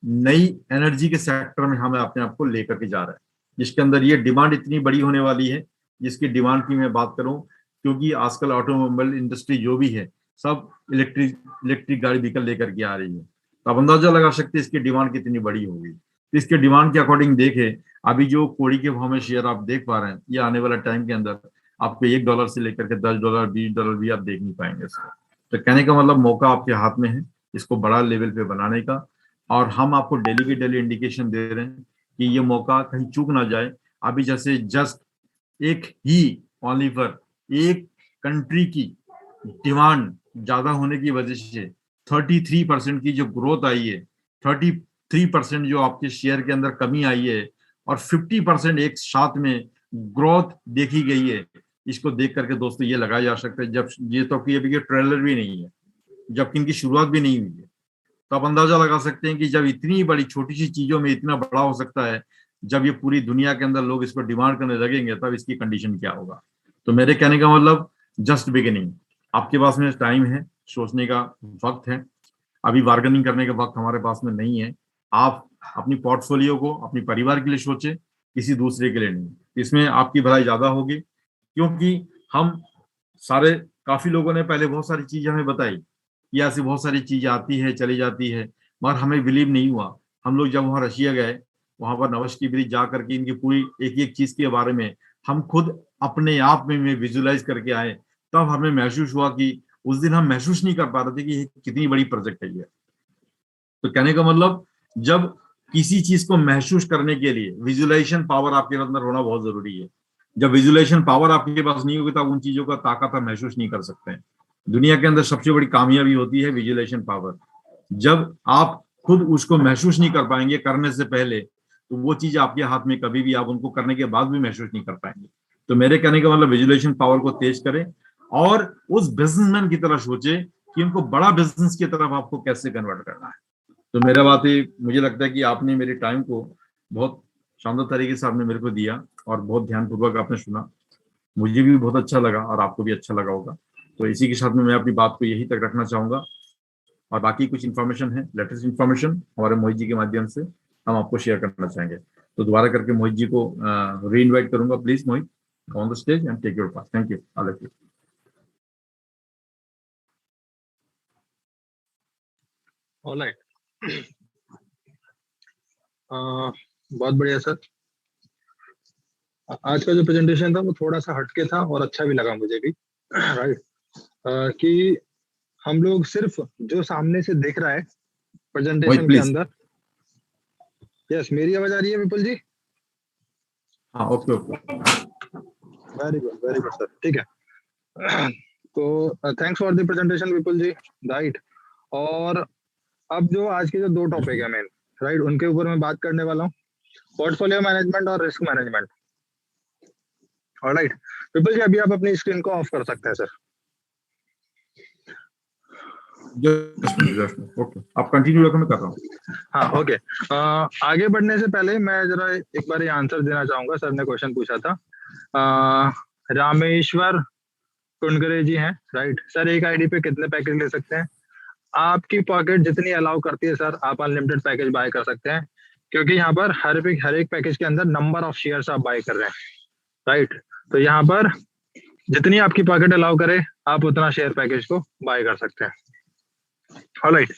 नई एनर्जी के सेक्टर में हमें अपने आप को लेकर के जा रहे हैं, जिसके अंदर ये डिमांड इतनी बड़ी होने वाली है, जिसकी डिमांड की मैं बात करूं, क्योंकि आजकल ऑटोमोबाइल इंडस्ट्री जो भी है सब इलेक्ट्रिक गाड़ी व्हीकल लेकर के आ रही है। तो आप अंदाजा लगा सकते हैं इसकी डिमांड कितनी बड़ी होगी। तो इसके डिमांड के अकॉर्डिंग देखें, अभी जो कोड़ी के भाव में शेयर आप देख पा रहे हैं, ये आने वाला टाइम के अंदर आपको $1 से लेकर के $10, $20 भी आप देख नहीं पाएंगे इसको। तो कहने का मतलब मौका आपके हाथ में है इसको बड़ा लेवल पे बनाने का, और हम आपको डेली की डेली इंडिकेशन दे रहे हैं कि ये मौका कहीं चूक ना जाए। अभी जैसे जस्ट एक ही ओनली फॉर एक कंट्री की डिमांड ज्यादा होने की वजह से 33% की जो ग्रोथ आई है, 33% जो आपके शेयर के अंदर कमी आई है और 50% एक साथ में ग्रोथ देखी गई है, इसको देख करके दोस्तों ये लगाया जा सकता है, जब ये तो कि अभी ट्रेलर भी नहीं है, जबकि इनकी शुरुआत भी नहीं हुई है, तो आप अंदाजा लगा सकते हैं कि जब इतनी बड़ी छोटी सी चीजों में इतना बड़ा हो सकता है, जब ये पूरी दुनिया के अंदर लोग इसको डिमांड करने लगेंगे तब इसकी कंडीशन क्या होगा। तो मेरे कहने का मतलब जस्ट बिगिनिंग, आपके पास में टाइम है, सोचने का वक्त है, अभी बार्गेनिंग करने का वक्त हमारे पास में नहीं है। आप अपनी पोर्टफोलियो को अपने परिवार के लिए सोचे, किसी दूसरे के लिए नहीं। इसमें आपकी भलाई ज्यादा होगी, क्योंकि हम सारे काफी लोगों ने पहले बहुत सारी चीजें हमें बताई कि ऐसी बहुत सारी चीजें आती है चली जाती है, मगर हमें बिलीव नहीं हुआ। हम लोग जब वहाँ रशिया गए, वहां पर नवस्की ब्रिज जा करके इनकी पूरी एक एक चीज के बारे में हम खुद अपने आप में विजुलाइज करके आए, तब हमें महसूस हुआ कि उस दिन हम महसूस नहीं कर पा रहे थे कि कितनी बड़ी प्रोजेक्ट है ये। तो कहने का मतलब जब किसी चीज को महसूस करने के लिए विजुलाइजेशन पावर आपके अंदर होना बहुत जरूरी है। जब विजुलाइजेशन पावर आपके पास नहीं होगी तो आप उन चीजों का ताकत आप महसूस नहीं कर सकते हैं। दुनिया के अंदर सबसे बड़ी कामयाबी होती है विजुलाइजेशन पावर। जब आप खुद उसको महसूस नहीं कर पाएंगे करने से पहले, तो वो चीज आपके हाथ में कभी भी आप उनको करने के बाद भी महसूस नहीं कर पाएंगे। तो मेरे कहने का मतलब विजुलाइजेशन पावर को तेज करें और उस बिजनेसमैन की तरह सोचे कि उनको बड़ा बिजनेस की तरफ आपको कैसे कन्वर्ट करना है। तो मेरा बात है, मुझे लगता है कि आपने मेरे टाइम को बहुत शानदार तरीके से आपने मेरे को दिया और बहुत ध्यानपूर्वक आपने सुना। मुझे भी बहुत अच्छा लगा और आपको भी अच्छा लगा होगा। तो इसी के साथ में मैं अपनी बात को यही तक रखना चाहूंगा, और बाकी कुछ इन्फॉर्मेशन है, लेटेस्ट इन्फॉर्मेशन हमारे मोहित जी के माध्यम से हम आपको शेयर करना चाहेंगे। तो दोबारा करके मोहित जी को री इन्वाइट करूंगा। Please Mohit, on the stage and take your part. Thank you, all of you. Alright, बहुत बढ़िया सर। आज का जो प्रेजेंटेशन था वो थोड़ा सा हटके था और अच्छा भी लगा मुझे भी। राइट, कि हम लोग सिर्फ जो सामने से दिख रहा है मोहित प्रेजेंटेशन के प्लीज। अंदर। यस, मेरी आवाज आ रही है विपुल जी? हाँ, okay okay. Very good sir, ठीक है। तो thanks for the presentation Vipul ji. Right, और अब जो आज के जो दो टॉपिक है मेन, राइट, उनके ऊपर मैं बात करने वाला हूँ, पोर्टफोलियो मैनेजमेंट और रिस्क मैनेजमेंट। ऑलराइट, विपुल जी अभी आप अपनी स्क्रीन को ऑफ कर सकते हैं सर। ओके, आप कंटिन्यू रखो, मैं कर रहा हूँ। हाँ, ओके। आगे बढ़ने से पहले मैं जरा एक बार ये आंसर देना चाहूंगा। सर ने क्वेश्चन पूछा था, रामेश्वर कुंडगरे जी हैं, राइट। सर एक आईडी पे कितने पैकेज ले सकते हैं? आपकी पॉकेट जितनी अलाउ करती है सर, आप अनलिमिटेड पैकेज बाय कर सकते हैं, क्योंकि यहाँ पर हर एक पैकेज के अंदर नंबर ऑफ शेयर्स आप बाय कर रहे हैं, राइट। तो यहाँ पर जितनी आपकी पॉकेट अलाउ करे, आप उतना शेयर पैकेज को बाय कर सकते हैं। ऑलराइट,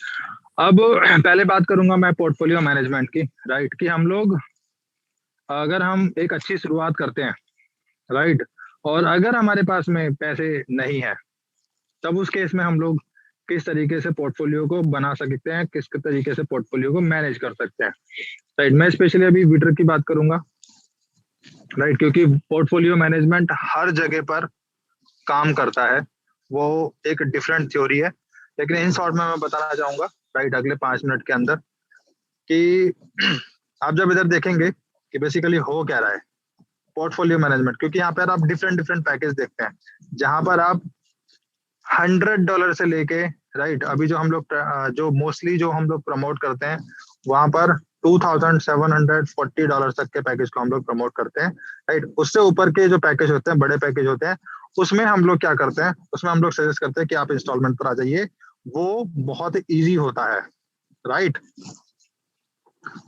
अब पहले बात करूंगा मैं पोर्टफोलियो मैनेजमेंट की, राइट। कि हम लोग अगर हम एक अच्छी शुरुआत करते हैं, राइट, और अगर हमारे पास में पैसे नहीं है, तब उस केस में हम लोग किस तरीके से पोर्टफोलियो को बना सकते हैं, किस तरीके से पोर्टफोलियो को मैनेज कर सकते हैं, राइट। मैं स्पेशली अभी विटर की बात करूंगा, राइट, क्योंकि पोर्टफोलियो मैनेजमेंट हर जगह पर काम करता है, वो एक डिफरेंट थ्योरी है। लेकिन इन शॉर्ट में मैं बताना चाहूंगा, राइट, अगले 5 मिनट के अंदर, कि आप जब इधर देखेंगे कि बेसिकली हो क्या रहा है पोर्टफोलियो मैनेजमेंट, क्योंकि यहाँ पर आप डिफरेंट डिफरेंट पैकेज देखते हैं, जहां पर आप $100 से लेके, राइट, अभी जो हम लोग जो मोस्टली जो हम लोग प्रमोट करते हैं, वहां पर $2,740 तक के पैकेज को हम लोग प्रमोट करते हैं, राइट। उससे ऊपर के जो पैकेज होते हैं, बड़े पैकेज होते हैं, उसमें हम लोग क्या करते हैं, उसमें हम लोग सजेस्ट करते हैं कि आप इंस्टॉलमेंट पर आ जाइए, वो बहुत ईजी होता है, राइट।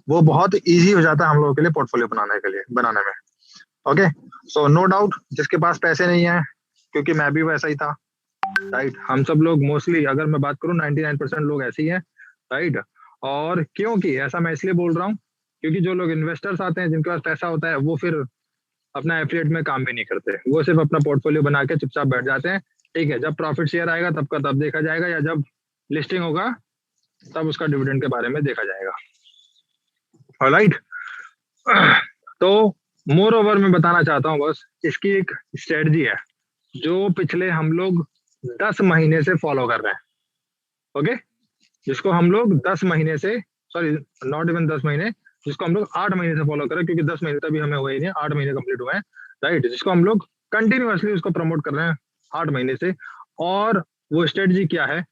वो बहुत ईजी हो जाता है हम लोगों के लिए पोर्टफोलियो बनाने में। ओके, सो नो डाउट, जिसके पास पैसे नहीं है, क्योंकि मैं भी वैसा ही था, राइट। हम सब लोग मोस्टली, अगर मैं बात करूं, 99% लोग ऐसे ही हैं, राइट। और क्योंकि ऐसा मैं इसलिए बोल रहा हूँ, क्योंकि जो लोग इन्वेस्टर्स आते हैं, जिनके पास पैसा होता है, वो फिर अपना एफिलिएट में काम भी नहीं करते, वो सिर्फ अपना पोर्टफोलियो बना के चुपचाप बैठ जाते हैं। ठीक है, जब प्रॉफिट शेयर आएगा तब का तब देखा जाएगा, या जब लिस्टिंग होगा तब उसका डिविडेंड के बारे में देखा जाएगा। ऑलराइट, तो मोर ओवर मैं बताना चाहता हूँ, बस इसकी एक स्ट्रेटजी है जो पिछले हम लोग 10 महीने से फॉलो कर रहे हैं। ओके, जिसको हम लोग 10 महीने से, सॉरी नॉट इवन 10 महीने, जिसको हम लोग 8 महीने से फॉलो कर रहे हैं, क्योंकि 10 महीने तभी हमें हुए ही नहीं, 8 महीने कंप्लीट हुए हैं, राइट। जिसको हम लोग कंटिन्यूअसली उसको प्रमोट कर रहे हैं 8 महीने से। और वो स्ट्रेटजी क्या है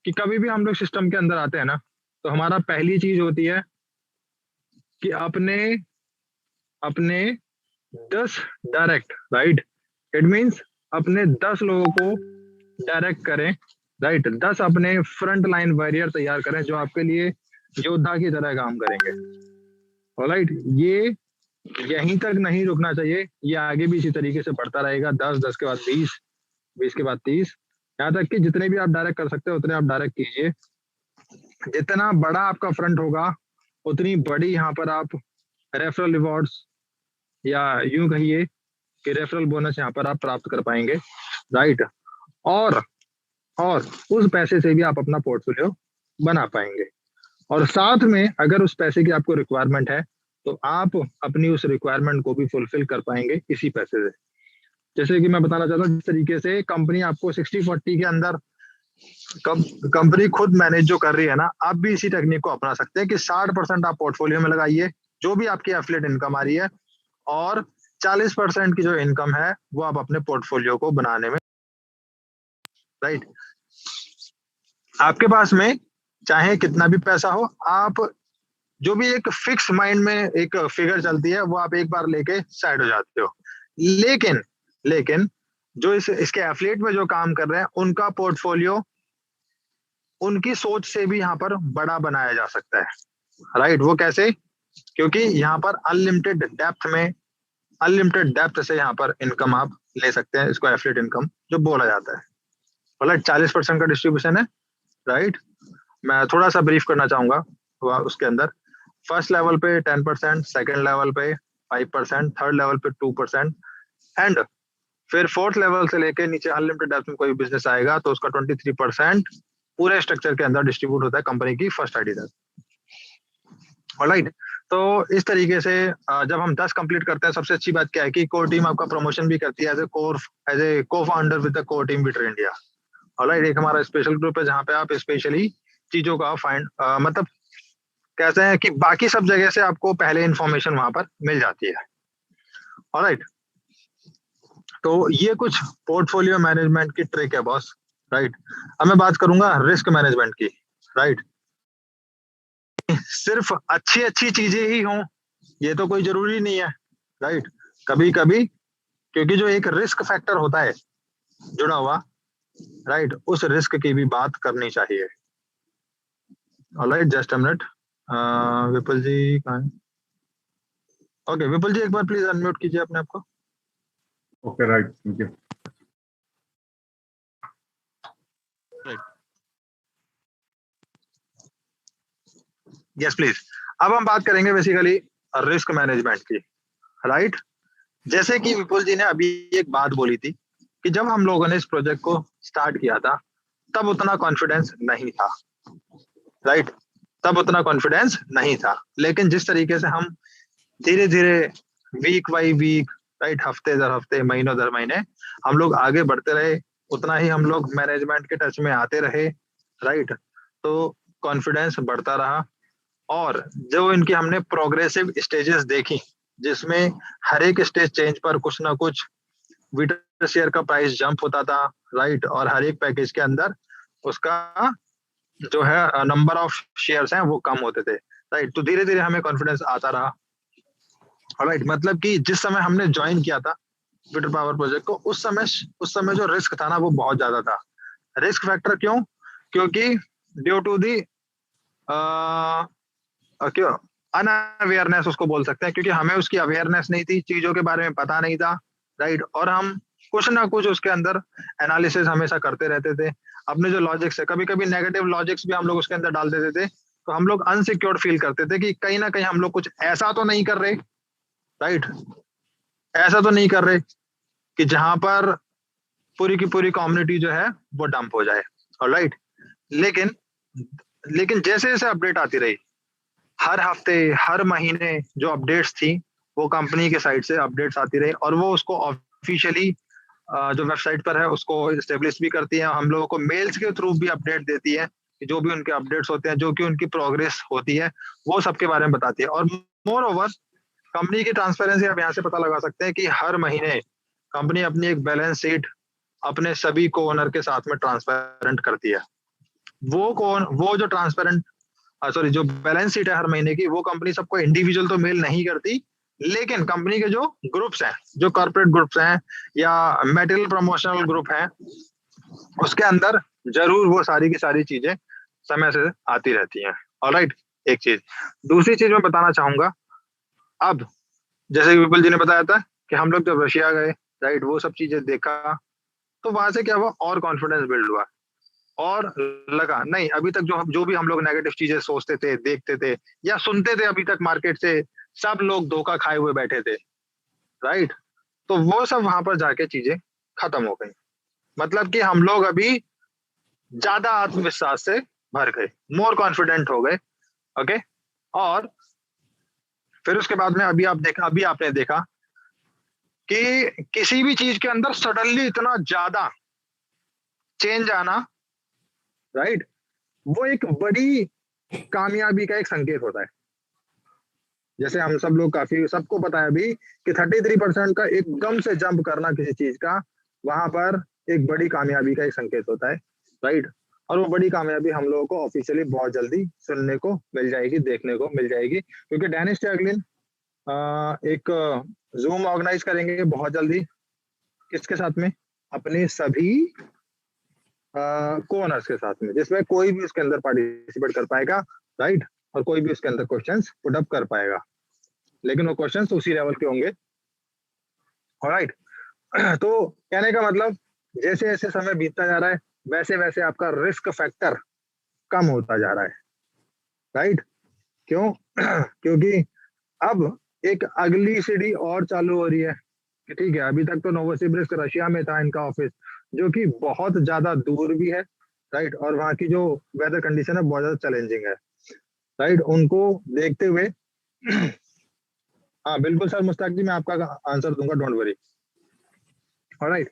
कि कभी भी हम लोग सिस्टम के अंदर आते हैं ना, तो हमारा पहली चीज होती है कि अपने अपने 10 डायरेक्ट, राइट, इट मीन्स अपने 10 लोगों को डायरेक्ट करें, राइट। 10 अपने फ्रंट लाइन वॉरियर तैयार करें, जो आपके लिए योद्धा की तरह काम करेंगे। ऑलराइट, ये यहीं तक नहीं रुकना चाहिए, ये आगे भी इसी तरीके से बढ़ता रहेगा। 10, 10 के बाद 20, 20 के बाद 30, यहाँ तक कि जितने भी आप डायरेक्ट कर सकते हो उतने आप डायरेक्ट कीजिए। जितना बड़ा आपका फ्रंट होगा, उतनी बड़ी यहाँ पर आप रेफरल रिवॉर्ड्स, या यूं कहिए कि रेफरल बोनस यहाँ पर आप प्राप्त कर पाएंगे, राइट। और उस पैसे से भी आप अपना पोर्टफोलियो बना पाएंगे। और साथ में अगर उस पैसे की आपको रिक्वायरमेंट है, तो आप अपनी उस रिक्वायरमेंट को भी फुलफिल कर पाएंगे इसी पैसे से। जैसे कि मैं बताना चाहता हूँ, जिस तरीके से कंपनी आपको 60-40 के अंदर कंपनी खुद मैनेज जो कर रही है ना, आप भी इसी टेक्निक को अपना सकते हैं कि 60% आप पोर्टफोलियो में लगाइए, जो भी आपकी एफिलिएट इनकम आ रही है, और 40% की जो इनकम है वो आप अपने पोर्टफोलियो को बनाने में, राइट। आपके पास में चाहे कितना भी पैसा हो, आप जो भी एक फिक्स माइंड में एक फिगर चलती है वो आप एक बार लेके साइड हो जाते हो। लेकिन लेकिन जो इसके एफिलिएट में जो काम कर रहे हैं उनका पोर्टफोलियो उनकी सोच से भी यहाँ पर बड़ा बनाया जा सकता है। राइट, वो कैसे? क्योंकि यहाँ पर अनलिमिटेड डेप्थ से यहाँ पर इनकम आप ले सकते हैं, इसको एफिलिएट इनकम जो बोला जाता है। मतलब 40% का डिस्ट्रीब्यूशन है। राइट, मैं थोड़ा सा ब्रीफ करना चाहूंगा उसके अंदर। फर्स्ट लेवल पे 10%, सेकेंड लेवल पे 5%, थर्ड लेवल पे 2%, एंड फिर फोर्थ लेवल से लेके नीचे अनलिमिटेड डेप्थ में कोई बिजनेस आएगा तो उसका 23% पूरे स्ट्रक्चर के अंदर डिस्ट्रीब्यूट होता है कंपनी की फर्स्ट आईडी तक। ऑलराइट, तो इस तरीके से जब हम 10 कंप्लीट करते हैं, सबसे अच्छी बात क्या है कि कोर टीम आपका प्रमोशन भी करती है as a cofounder with the core team Twitter India. All right, एक हमारा स्पेशल ग्रुप है जहाँ पे आप स्पेशली चीजों का मतलब कहते हैं कि बाकी सब जगह से आपको पहले इंफॉर्मेशन वहां पर मिल जाती है। ऑलराइट, तो ये कुछ पोर्टफोलियो मैनेजमेंट की ट्रिक है बॉस। राइट, अब मैं बात करूंगा रिस्क मैनेजमेंट की। राइट, सिर्फ अच्छी अच्छी चीजें ही हों ये तो कोई जरूरी नहीं है। राइट, कभी कभी क्योंकि जो एक रिस्क फैक्टर होता है जुड़ा हुआ, राइट, उस रिस्क की भी बात करनी चाहिए। All right, just a minute. Vipul ji कहाँ है? ओके, विपुल जी एक बार प्लीज अनम्यूट कीजिए अपने आप को। Okay, right, thank you. Yes please. अब हम बात करेंगे बेसिकली रिस्क मैनेजमेंट की। राइट, जैसे कि विपुल जी ने अभी एक बात बोली थी कि जब हम लोगों ने इस प्रोजेक्ट को स्टार्ट किया था तब उतना कॉन्फिडेंस नहीं था। राइट, तब उतना कॉन्फिडेंस नहीं था, लेकिन जिस तरीके से हम धीरे धीरे वीक बाई वीक, राइट, हफ्ते दर हफ्ते, महीनों दर महीने हम लोग आगे बढ़ते रहे, उतना ही हम लोग मैनेजमेंट के टच में आते रहे। राइट, तो कॉन्फिडेंस बढ़ता रहा। और जो इनकी हमने प्रोग्रेसिव स्टेजेस देखी जिसमें हर एक स्टेज चेंज पर कुछ ना कुछ विटर शेयर का प्राइस जंप होता था। राइट, और हर एक पैकेज के अंदर उसका जो है नंबर ऑफ शेयर्स हैं वो कम होते थे। राइट, तो धीरे धीरे हमें कॉन्फिडेंस आता रहा। राइट, मतलब कि जिस समय हमने ज्वाइन किया था विटर पावर प्रोजेक्ट को, उस समय जो रिस्क था ना वो बहुत ज्यादा था। रिस्क फैक्टर क्यों? क्योंकि ड्यू टू दी क्यों अनअवेयरनेस उसको बोल सकते हैं, क्योंकि हमें उसकी अवेयरनेस नहीं थी, चीजों के बारे में पता नहीं था। राइट, और हम कुछ ना कुछ उसके अंदर एनालिसिस हमेशा करते रहते थे। अपने जो लॉजिक्स है, कभी कभी नेगेटिव लॉजिक्स भी हम लोग उसके अंदर डाल देते थे, तो हम लोग अनसिक्योर्ड फील करते थे कि कहीं ना कहीं हम लोग कुछ ऐसा तो नहीं कर रहे। राइट, ऐसा तो नहीं कर रहे कि जहां पर पूरी की पूरी कम्युनिटी जो है वो डंप हो जाए। राइट, लेकिन लेकिन जैसे जैसे अपडेट आती रही, हर हफ्ते हर महीने जो अपडेट्स थी वो कंपनी के साइड से अपडेट्स आती रही, और वो उसको ऑफिशियली जो वेबसाइट पर है उसको स्टेब्लिश भी करती है। हम लोगों को मेल्स के थ्रू भी अपडेट देती है कि जो भी उनके अपडेट्स होते हैं, जो कि उनकी प्रोग्रेस होती है, वो सबके बारे में बताती है। और मोर ओवर कंपनी की ट्रांसपेरेंसी आप यहाँ से पता लगा सकते हैं कि हर महीने कंपनी अपनी एक बैलेंस शीट अपने सभी को ओनर के साथ में ट्रांसपेरेंट करती है। वो जो ट्रांसपेरेंट जो बैलेंस शीट है हर महीने की, वो कंपनी सबको इंडिविजुअल तो मेल नहीं करती, लेकिन कंपनी के जो ग्रुप्स हैं, जो कॉर्पोरेट ग्रुप्स हैं या मेटेरियल प्रमोशनल ग्रुप हैं, उसके अंदर जरूर वो सारी की सारी चीजें समय से आती रहती हैं। ऑलराइट, एक चीज। दूसरी चीज मैं बताना चाहूंगा, अब जैसे विपुल जी ने बताया था कि हम लोग जब रशिया गए, राइट, वो सब चीजें देखा, तो वहां से क्या हुआ, और कॉन्फिडेंस बिल्ड हुआ, और लगा नहीं, अभी तक जो भी हम लोग नेगेटिव चीजें सोचते थे, देखते थे या सुनते थे अभी तक मार्केट से, सब लोग धोखा खाए हुए बैठे थे। राइट, तो वो सब वहां पर जाके चीजें खत्म हो गई। मतलब कि हम लोग अभी ज्यादा आत्मविश्वास से भर गए, मोर कॉन्फिडेंट हो गए। ओके, और फिर उसके बाद में अभी आपने देखा कि किसी भी चीज के अंदर सडनली इतना ज्यादा चेंज आना, राइट, वो एक बड़ी कामयाबी का एक संकेत होता है। जैसे हम सब लोग सबको पता है अभी कि 33% का एकदम से जंप करना किसी चीज का, वहां पर एक बड़ी कामयाबी का एक संकेत होता है। राइट, और वो बड़ी कामयाबी हम लोगों को ऑफिशियली बहुत जल्दी सुनने को मिल जाएगी, देखने को मिल जाएगी, क्योंकि डैनिश टैगलिन एक जूम ऑर्गेनाइज करेंगे बहुत जल्दी। किसके साथ में? अपने सभी को ऑनर्स के साथ में, जिसमें कोई भी उसके अंदर पार्टिसिपेट कर पाएगा, राइट, और कोई भी उसके अंदर क्वेश्चंस पुट अप कर पाएगा, लेकिन वो क्वेश्चंस उसी लेवल के होंगे। ऑलराइट। तो कहने का मतलब जैसे जैसे समय बीतता जा रहा है वैसे वैसे आपका रिस्क फैक्टर कम होता जा रहा है, राइट। क्यों? क्योंकि अब एक अगली सीढ़ी और चालू हो रही है कि ठीक है, अभी तक तो नोवोसिबिर्स्क रशिया में था इनका ऑफिस, जो कि बहुत ज्यादा दूर भी है, राइट, और वहाँ की जो वेदर कंडीशन है बहुत ज्यादा चैलेंजिंग है, राइट। उनको देखते हुए हाँ बिल्कुल सर मुश्ताक जी, मैं आपका आंसर दूंगा, डोंट वरी। ऑलराइट।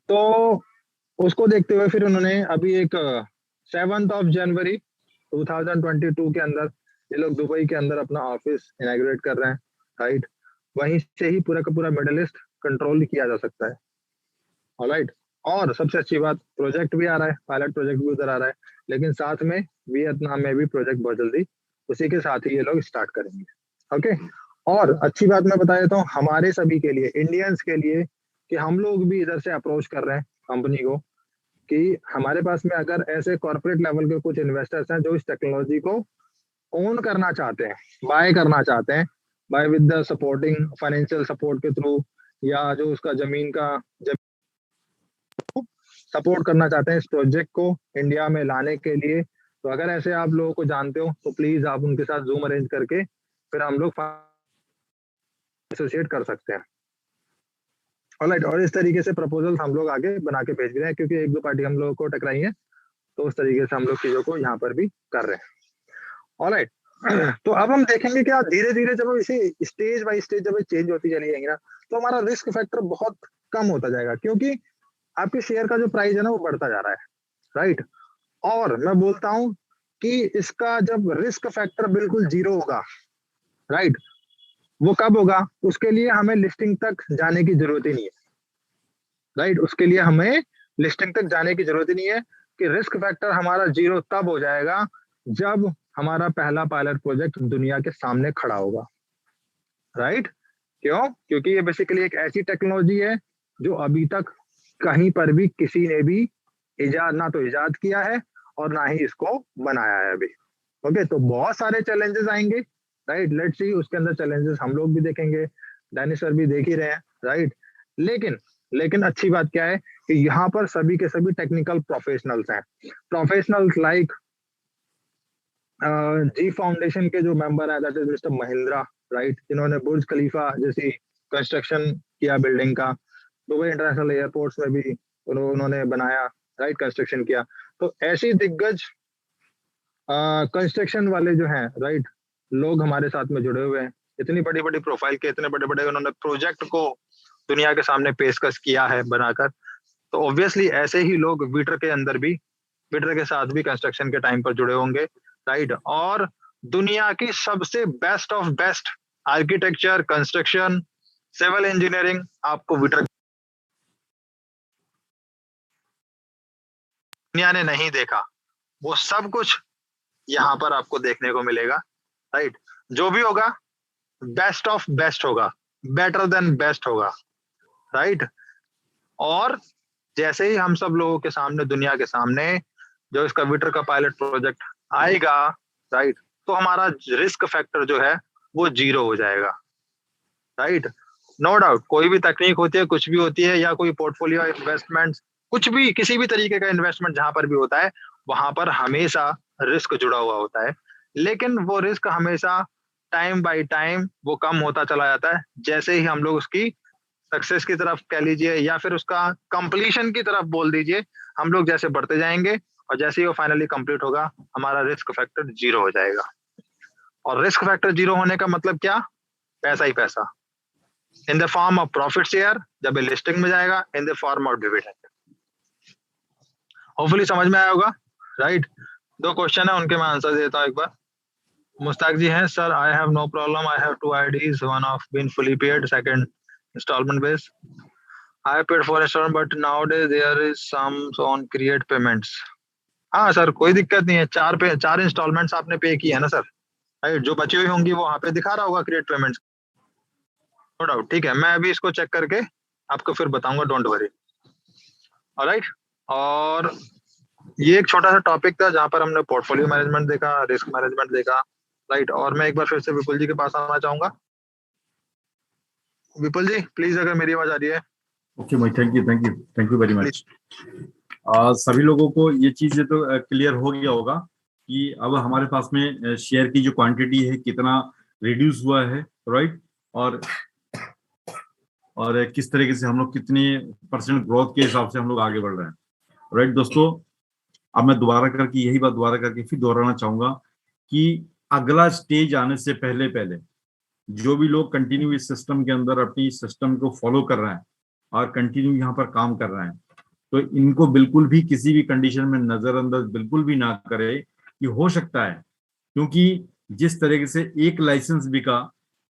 तो उसको देखते हुए फिर उन्होंने अभी एक 7 जनवरी 2022 के अंदर ये लोग दुबई के अंदर अपना ऑफिस इनॉग्रेट कर रहे हैं, राइट। वहीं से ही पूरा का पूरा मिडल ईस्ट कंट्रोल किया जा सकता है। ऑलराइट। और सबसे अच्छी बात, प्रोजेक्ट भी आ रहा है, पायलट प्रोजेक्ट भी उधर आ रहा है, लेकिन साथ में वियतनाम में भी प्रोजेक्ट बहुत जल्दी उसी के साथ ही ये लोग स्टार्ट करेंगे। ओके। और अच्छी बात मैं बता देता हूँ हमारे सभी के लिए, इंडियंस के लिए, कि हम लोग भी इधर से अप्रोच कर रहे हैं कंपनी को कि हमारे पास में अगर ऐसे कॉर्पोरेट लेवल के कुछ इन्वेस्टर्स हैं जो इस टेक्नोलॉजी को ओन करना चाहते हैं, बाय करना चाहते हैं, buy with the supporting financial support के थ्रू, या जो उसका जमीन का सपोर्ट करना चाहते हैं इस प्रोजेक्ट को इंडिया में लाने के लिए, तो अगर ऐसे आप लोगों को जानते हो तो प्लीज आप उनके साथ जूम अरेंज करके फिर हम लोग एसोसिएट कर सकते हैं। ऑलराइट। और इस तरीके से प्रपोजल हम लोग आगे बना के भेज रहे हैं, क्योंकि एक दो पार्टी हम लोगों को टकराई है, तो उस तरीके से हम लोग चीजों को यहाँ पर भी कर रहे हैं। ऑलराइट। तो अब हम देखेंगे कि धीरे धीरे जब इसे स्टेज बाय स्टेज जब चेंज होती चली जाएंगी ना, तो हमारा रिस्क फैक्टर बहुत कम होता जाएगा, क्योंकि आपके शेयर का जो प्राइस है ना वो बढ़ता जा रहा है, राइट। और मैं बोलता हूं कि इसका जब रिस्क फैक्टर बिल्कुल जीरो होगा, राइट, वो कब होगा? उसके लिए हमें लिस्टिंग तक जाने की जरूरत ही नहीं है, राइट। उसके लिए हमें लिस्टिंग तक जाने की जरूरत ही नहीं है, कि रिस्क फैक्टर हमारा जीरो तब हो जाएगा जब हमारा पहला पायलट प्रोजेक्ट दुनिया के सामने खड़ा होगा, राइट। क्यों? क्योंकि ये बेसिकली एक ऐसी टेक्नोलॉजी है जो अभी तक कहीं पर भी किसी ने भी ना तो इजाद किया है और ना ही इसको बनाया है अभी। ओके। तो बहुत सारे चैलेंजेस आएंगे, राइट, लेट्स सी, उसके अंदर चैलेंजेस हम लोग भी देखेंगे, डैनिश सर भी देख ही रहे हैं, राइट। लेकिन लेकिन अच्छी बात क्या है कि यहाँ पर सभी के सभी टेक्निकल प्रोफेशनल्स हैं, प्रोफेशनल्स लाइक जी फाउंडेशन के जो मेंबर है, that is mister Mahindra, right, जिन्होंने बुर्ज खलीफा जैसी कंस्ट्रक्शन किया बिल्डिंग का, दुबई इंटरनेशनल एयरपोर्ट्स में भी उन्होंने बनाया, राइट, कंस्ट्रक्शन किया। तो ऐसी दिग्गज कंस्ट्रक्शन वाले जो हैं, राइट, लोग हमारे साथ में जुड़े हुए हैं, इतनी बड़ी बड़ी प्रोफाइल के, इतने बड़े बड़े उन्होंने प्रोजेक्ट को दुनिया के सामने पेशकश किया है बनाकर। तो ऑब्वियसली ऐसे ही लोग विटर के अंदर भी, विटर के साथ भी कंस्ट्रक्शन के टाइम पर जुड़े होंगे, राइट। और दुनिया की सबसे best of best architecture, construction, civil engineering आपको विटर दुनिया ने नहीं देखा, वो सब कुछ यहाँ पर आपको देखने को मिलेगा, राइट। जो भी होगा बेस्ट ऑफ बेस्ट होगा, बेटर देन बेस्ट होगा, राइट। और जैसे ही हम सब लोगों के सामने, दुनिया के सामने जो इसका विटर का पायलट प्रोजेक्ट आएगा, राइट, तो हमारा रिस्क फैक्टर जो है वो जीरो हो जाएगा, राइट। नो डाउट, कोई भी तकनीक होती है, कुछ भी होती है, या कोई पोर्टफोलियो इन्वेस्टमेंट, कुछ भी, किसी भी तरीके का इन्वेस्टमेंट जहां पर भी होता है, वहां पर हमेशा रिस्क जुड़ा हुआ होता है, लेकिन वो रिस्क हमेशा टाइम बाय टाइम वो कम होता चला जाता है, जैसे ही हम लोग उसकी सक्सेस की तरफ कह लीजिए, या फिर उसका कंप्लीशन की तरफ बोल दीजिए, हम लोग जैसे बढ़ते जाएंगे, और जैसे ही वो फाइनली कंप्लीट होगा, हमारा रिस्क फैक्टर जीरो हो जाएगा। और रिस्क फैक्टर जीरो होने का मतलब क्या? पैसा ही पैसा, in the form of profit share, जब ये लिस्टिंग में जाएगा, in the form of dividend. Hopefully समझ में आया होगा, राइट। दो क्वेश्चन है, उनके मैं आंसर देता हूँ एक बार। मुस्ताक जी हैं, sir I have no problem, I have 2 IDs, one of been fully paid, second instalment base. I paid for installment, but nowadays there is some on create payments. हाँ सर, कोई दिक्कत नहीं है, 4 इंस्टॉलमेंट्स आपने पे की है ना सर, राइट? जो बची हुई होंगी वो वहाँ पे दिखा रहा होगा क्रिएट पेमेंट्स। नो डाउट, ठीक है, मैं अभी इसको चेक करके आपको फिर बताऊंगा, डोंट वरी। ऑलराइट। और ये एक छोटा सा टॉपिक था जहाँ पर हमने पोर्टफोलियो मैनेजमेंट देखा, रिस्क मैनेजमेंट देखा, राइट। और मैं एक बार फिर से विपुल जी के पास आना चाहूंगा। विपुल जी प्लीज, अगर मेरी आवाज आ रही है। ओके भाई, thank you very please. Much. सभी लोगों को ये चीज तो क्लियर हो गया होगा कि अब हमारे पास में शेयर की जो क्वांटिटी है कितना रिड्यूस हुआ है, राइट। और किस तरीके से हम लोग कितने परसेंट ग्रोथ के हिसाब से हम लोग आगे बढ़ रहे हैं, राइट दोस्तों। अब मैं दोबारा करके यही बात दोबारा करके फिर दोहराना चाहूंगा कि अगला स्टेज आने से पहले पहले जो भी लोग कंटिन्यू इस सिस्टम के अंदर अपनी सिस्टम को फॉलो कर रहे हैं और कंटिन्यू यहाँ पर काम कर रहे हैं, तो इनको बिल्कुल भी किसी भी कंडीशन में नजरअंदाज बिल्कुल भी ना करे कि हो सकता है, क्योंकि जिस तरीके से एक लाइसेंस बिका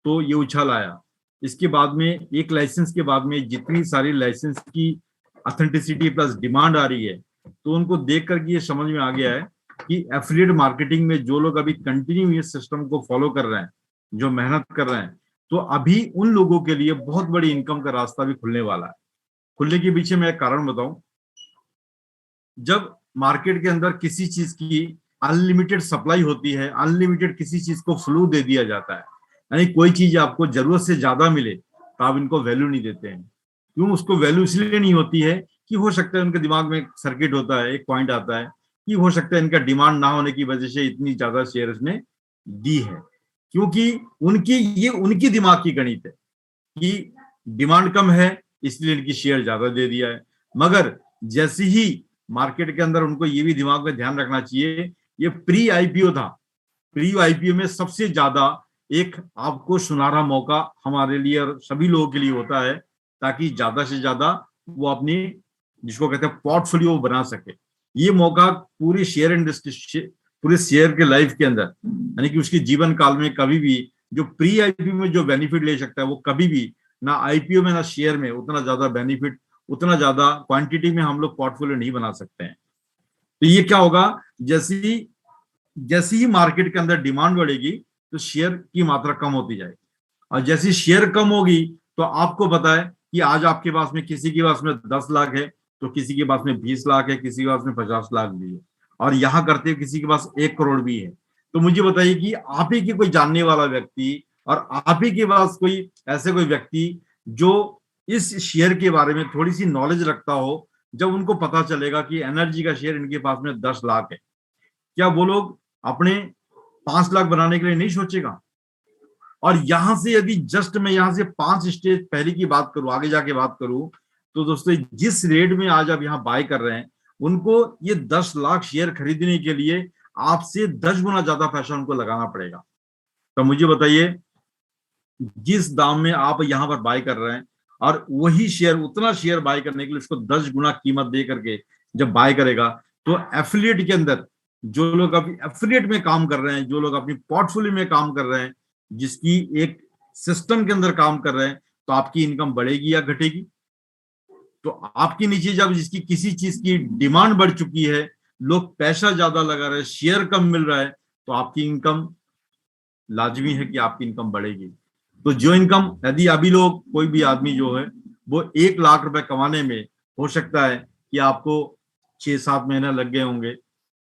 तो ये उछाल आया, इसके बाद में एक लाइसेंस के बाद में जितनी सारी लाइसेंस की ऑथेंटिसिटी प्लस डिमांड आ रही है, तो उनको देख करके ये समझ में आ गया है कि एफिलिएट मार्केटिंग में जो लोग अभी कंटिन्यू ये सिस्टम को फॉलो कर रहे हैं, जो मेहनत कर रहे हैं, तो अभी उन लोगों के लिए बहुत बड़ी इनकम का रास्ता भी खुलने वाला है। खुलने के पीछे मैं एक कारण बताऊं, जब मार्केट के अंदर किसी चीज की अनलिमिटेड सप्लाई होती है, अनलिमिटेड किसी चीज को फ्लो दे दिया जाता है, यानी कोई चीज आपको जरूरत से ज्यादा मिले तो आप इनको वैल्यू नहीं देते हैं। क्यों उसको वैल्यू इसलिए नहीं होती है कि हो सकता है उनके दिमाग में एक सर्किट होता है, एक पॉइंट आता है कि हो सकता है इनका डिमांड ना होने की वजह से इतनी ज्यादा शेयर इसने दी है, क्योंकि उनकी दिमाग की गणित है कि डिमांड कम है इसलिए इनकी शेयर ज्यादा दे दिया है। मगर जैसे ही मार्केट के अंदर उनको ये भी दिमाग में ध्यान रखना चाहिए, ये प्री आईपीओ था, प्री आईपीओ में सबसे ज्यादा एक आपको सुनहरा मौका हमारे लिए और सभी लोगों के लिए होता है, ताकि ज्यादा से ज्यादा वो अपनी जिसको कहते हैं पोर्टफोलियो बना सके। ये मौका पूरी शेयर इंडस्ट्री, पूरे शेयर के लाइफ के अंदर, यानी कि उसके जीवन काल में कभी भी जो प्री आईपीओ में जो बेनिफिट ले सकता है वो कभी भी ना आईपीओ में ना शेयर में उतना ज्यादा बेनिफिट, उतना ज्यादा क्वांटिटी में हम लोग पोर्टफोलियो नहीं बना सकते हैं। तो ये क्या होगा, जैसी ही मार्केट के अंदर डिमांड बढ़ेगी तो शेयर की मात्रा कम होती जाएगी, और जैसी शेयर कम होगी तो आपको पता है कि आज आपके पास में किसी के पास में 10 लाख है, तो किसी के पास में 20 लाख है, किसी के पास में 50 लाख भी है, और यहां करते हुए किसी के पास 1 करोड़ भी है। तो मुझे बताइए कि आप ही की कोई जानने वाला व्यक्ति और आप ही के पास कोई ऐसे कोई व्यक्ति जो इस शेयर के बारे में थोड़ी सी नॉलेज रखता हो, जब उनको पता चलेगा कि एनर्जी का शेयर इनके पास में 10 लाख है, क्या वो लोग अपने 5 लाख बनाने के लिए नहीं सोचेगा? और यहां से यदि जस्ट मैं यहां से 5 स्टेज पहले की बात करूं, आगे जाके बात करूं, तो दोस्तों जिस रेट में आज आप यहाँ बाय कर रहे हैं, उनको ये 10 लाख शेयर खरीदने के लिए आपसे 10 गुना ज्यादा पैसा उनको लगाना पड़ेगा। तो मुझे बताइए, जिस दाम में आप यहाँ पर बाय कर रहे हैं और वही शेयर, उतना शेयर बाय करने के लिए उसको 10 गुना कीमत दे करके जब बाय करेगा, तो एफिलिएट के अंदर जो लोग अभी एफिलिएट में काम कर रहे हैं, जो लोग अपनी पोर्टफोलियो में काम कर रहे हैं, जिसकी एक सिस्टम के अंदर काम कर रहे हैं, तो आपकी इनकम बढ़ेगी या घटेगी? तो आपके नीचे जब जिसकी किसी चीज की डिमांड बढ़ चुकी है, लोग पैसा ज्यादा लगा रहे हैं, शेयर कम मिल रहा है, तो आपकी इनकम लाजमी है कि आपकी इनकम बढ़ेगी। तो जो इनकम यदि अभी लोग कोई भी आदमी जो है वो 1 लाख रुपए कमाने में, हो सकता है कि आपको 6-7 महीना लग गए होंगे,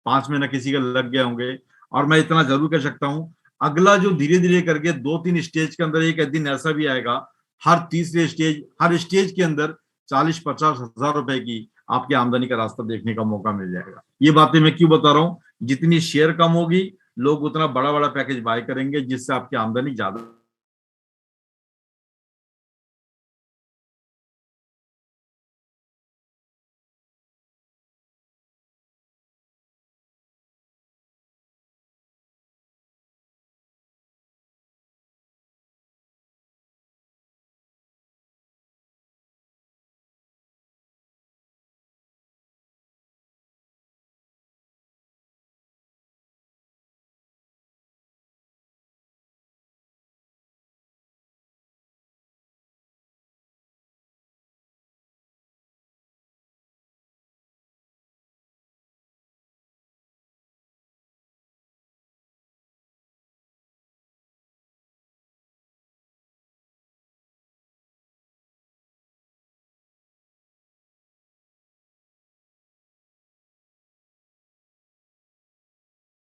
5 महीना किसी का लग गए होंगे, और मैं इतना जरूर कह सकता हूं, अगला जो धीरे धीरे करके 2-3 स्टेज के अंदर एक दिन ऐसा भी आएगा, हर तीसरे स्टेज, हर स्टेज के अंदर 40-50 हजार रुपए की आपकी आमदनी का रास्ता देखने का मौका मिल जाएगा। ये बातें मैं क्यों बता रहा हूँ, जितनी शेयर कम होगी लोग उतना बड़ा बड़ा पैकेज बाय करेंगे, जिससे आपकी आमदनी ज्यादा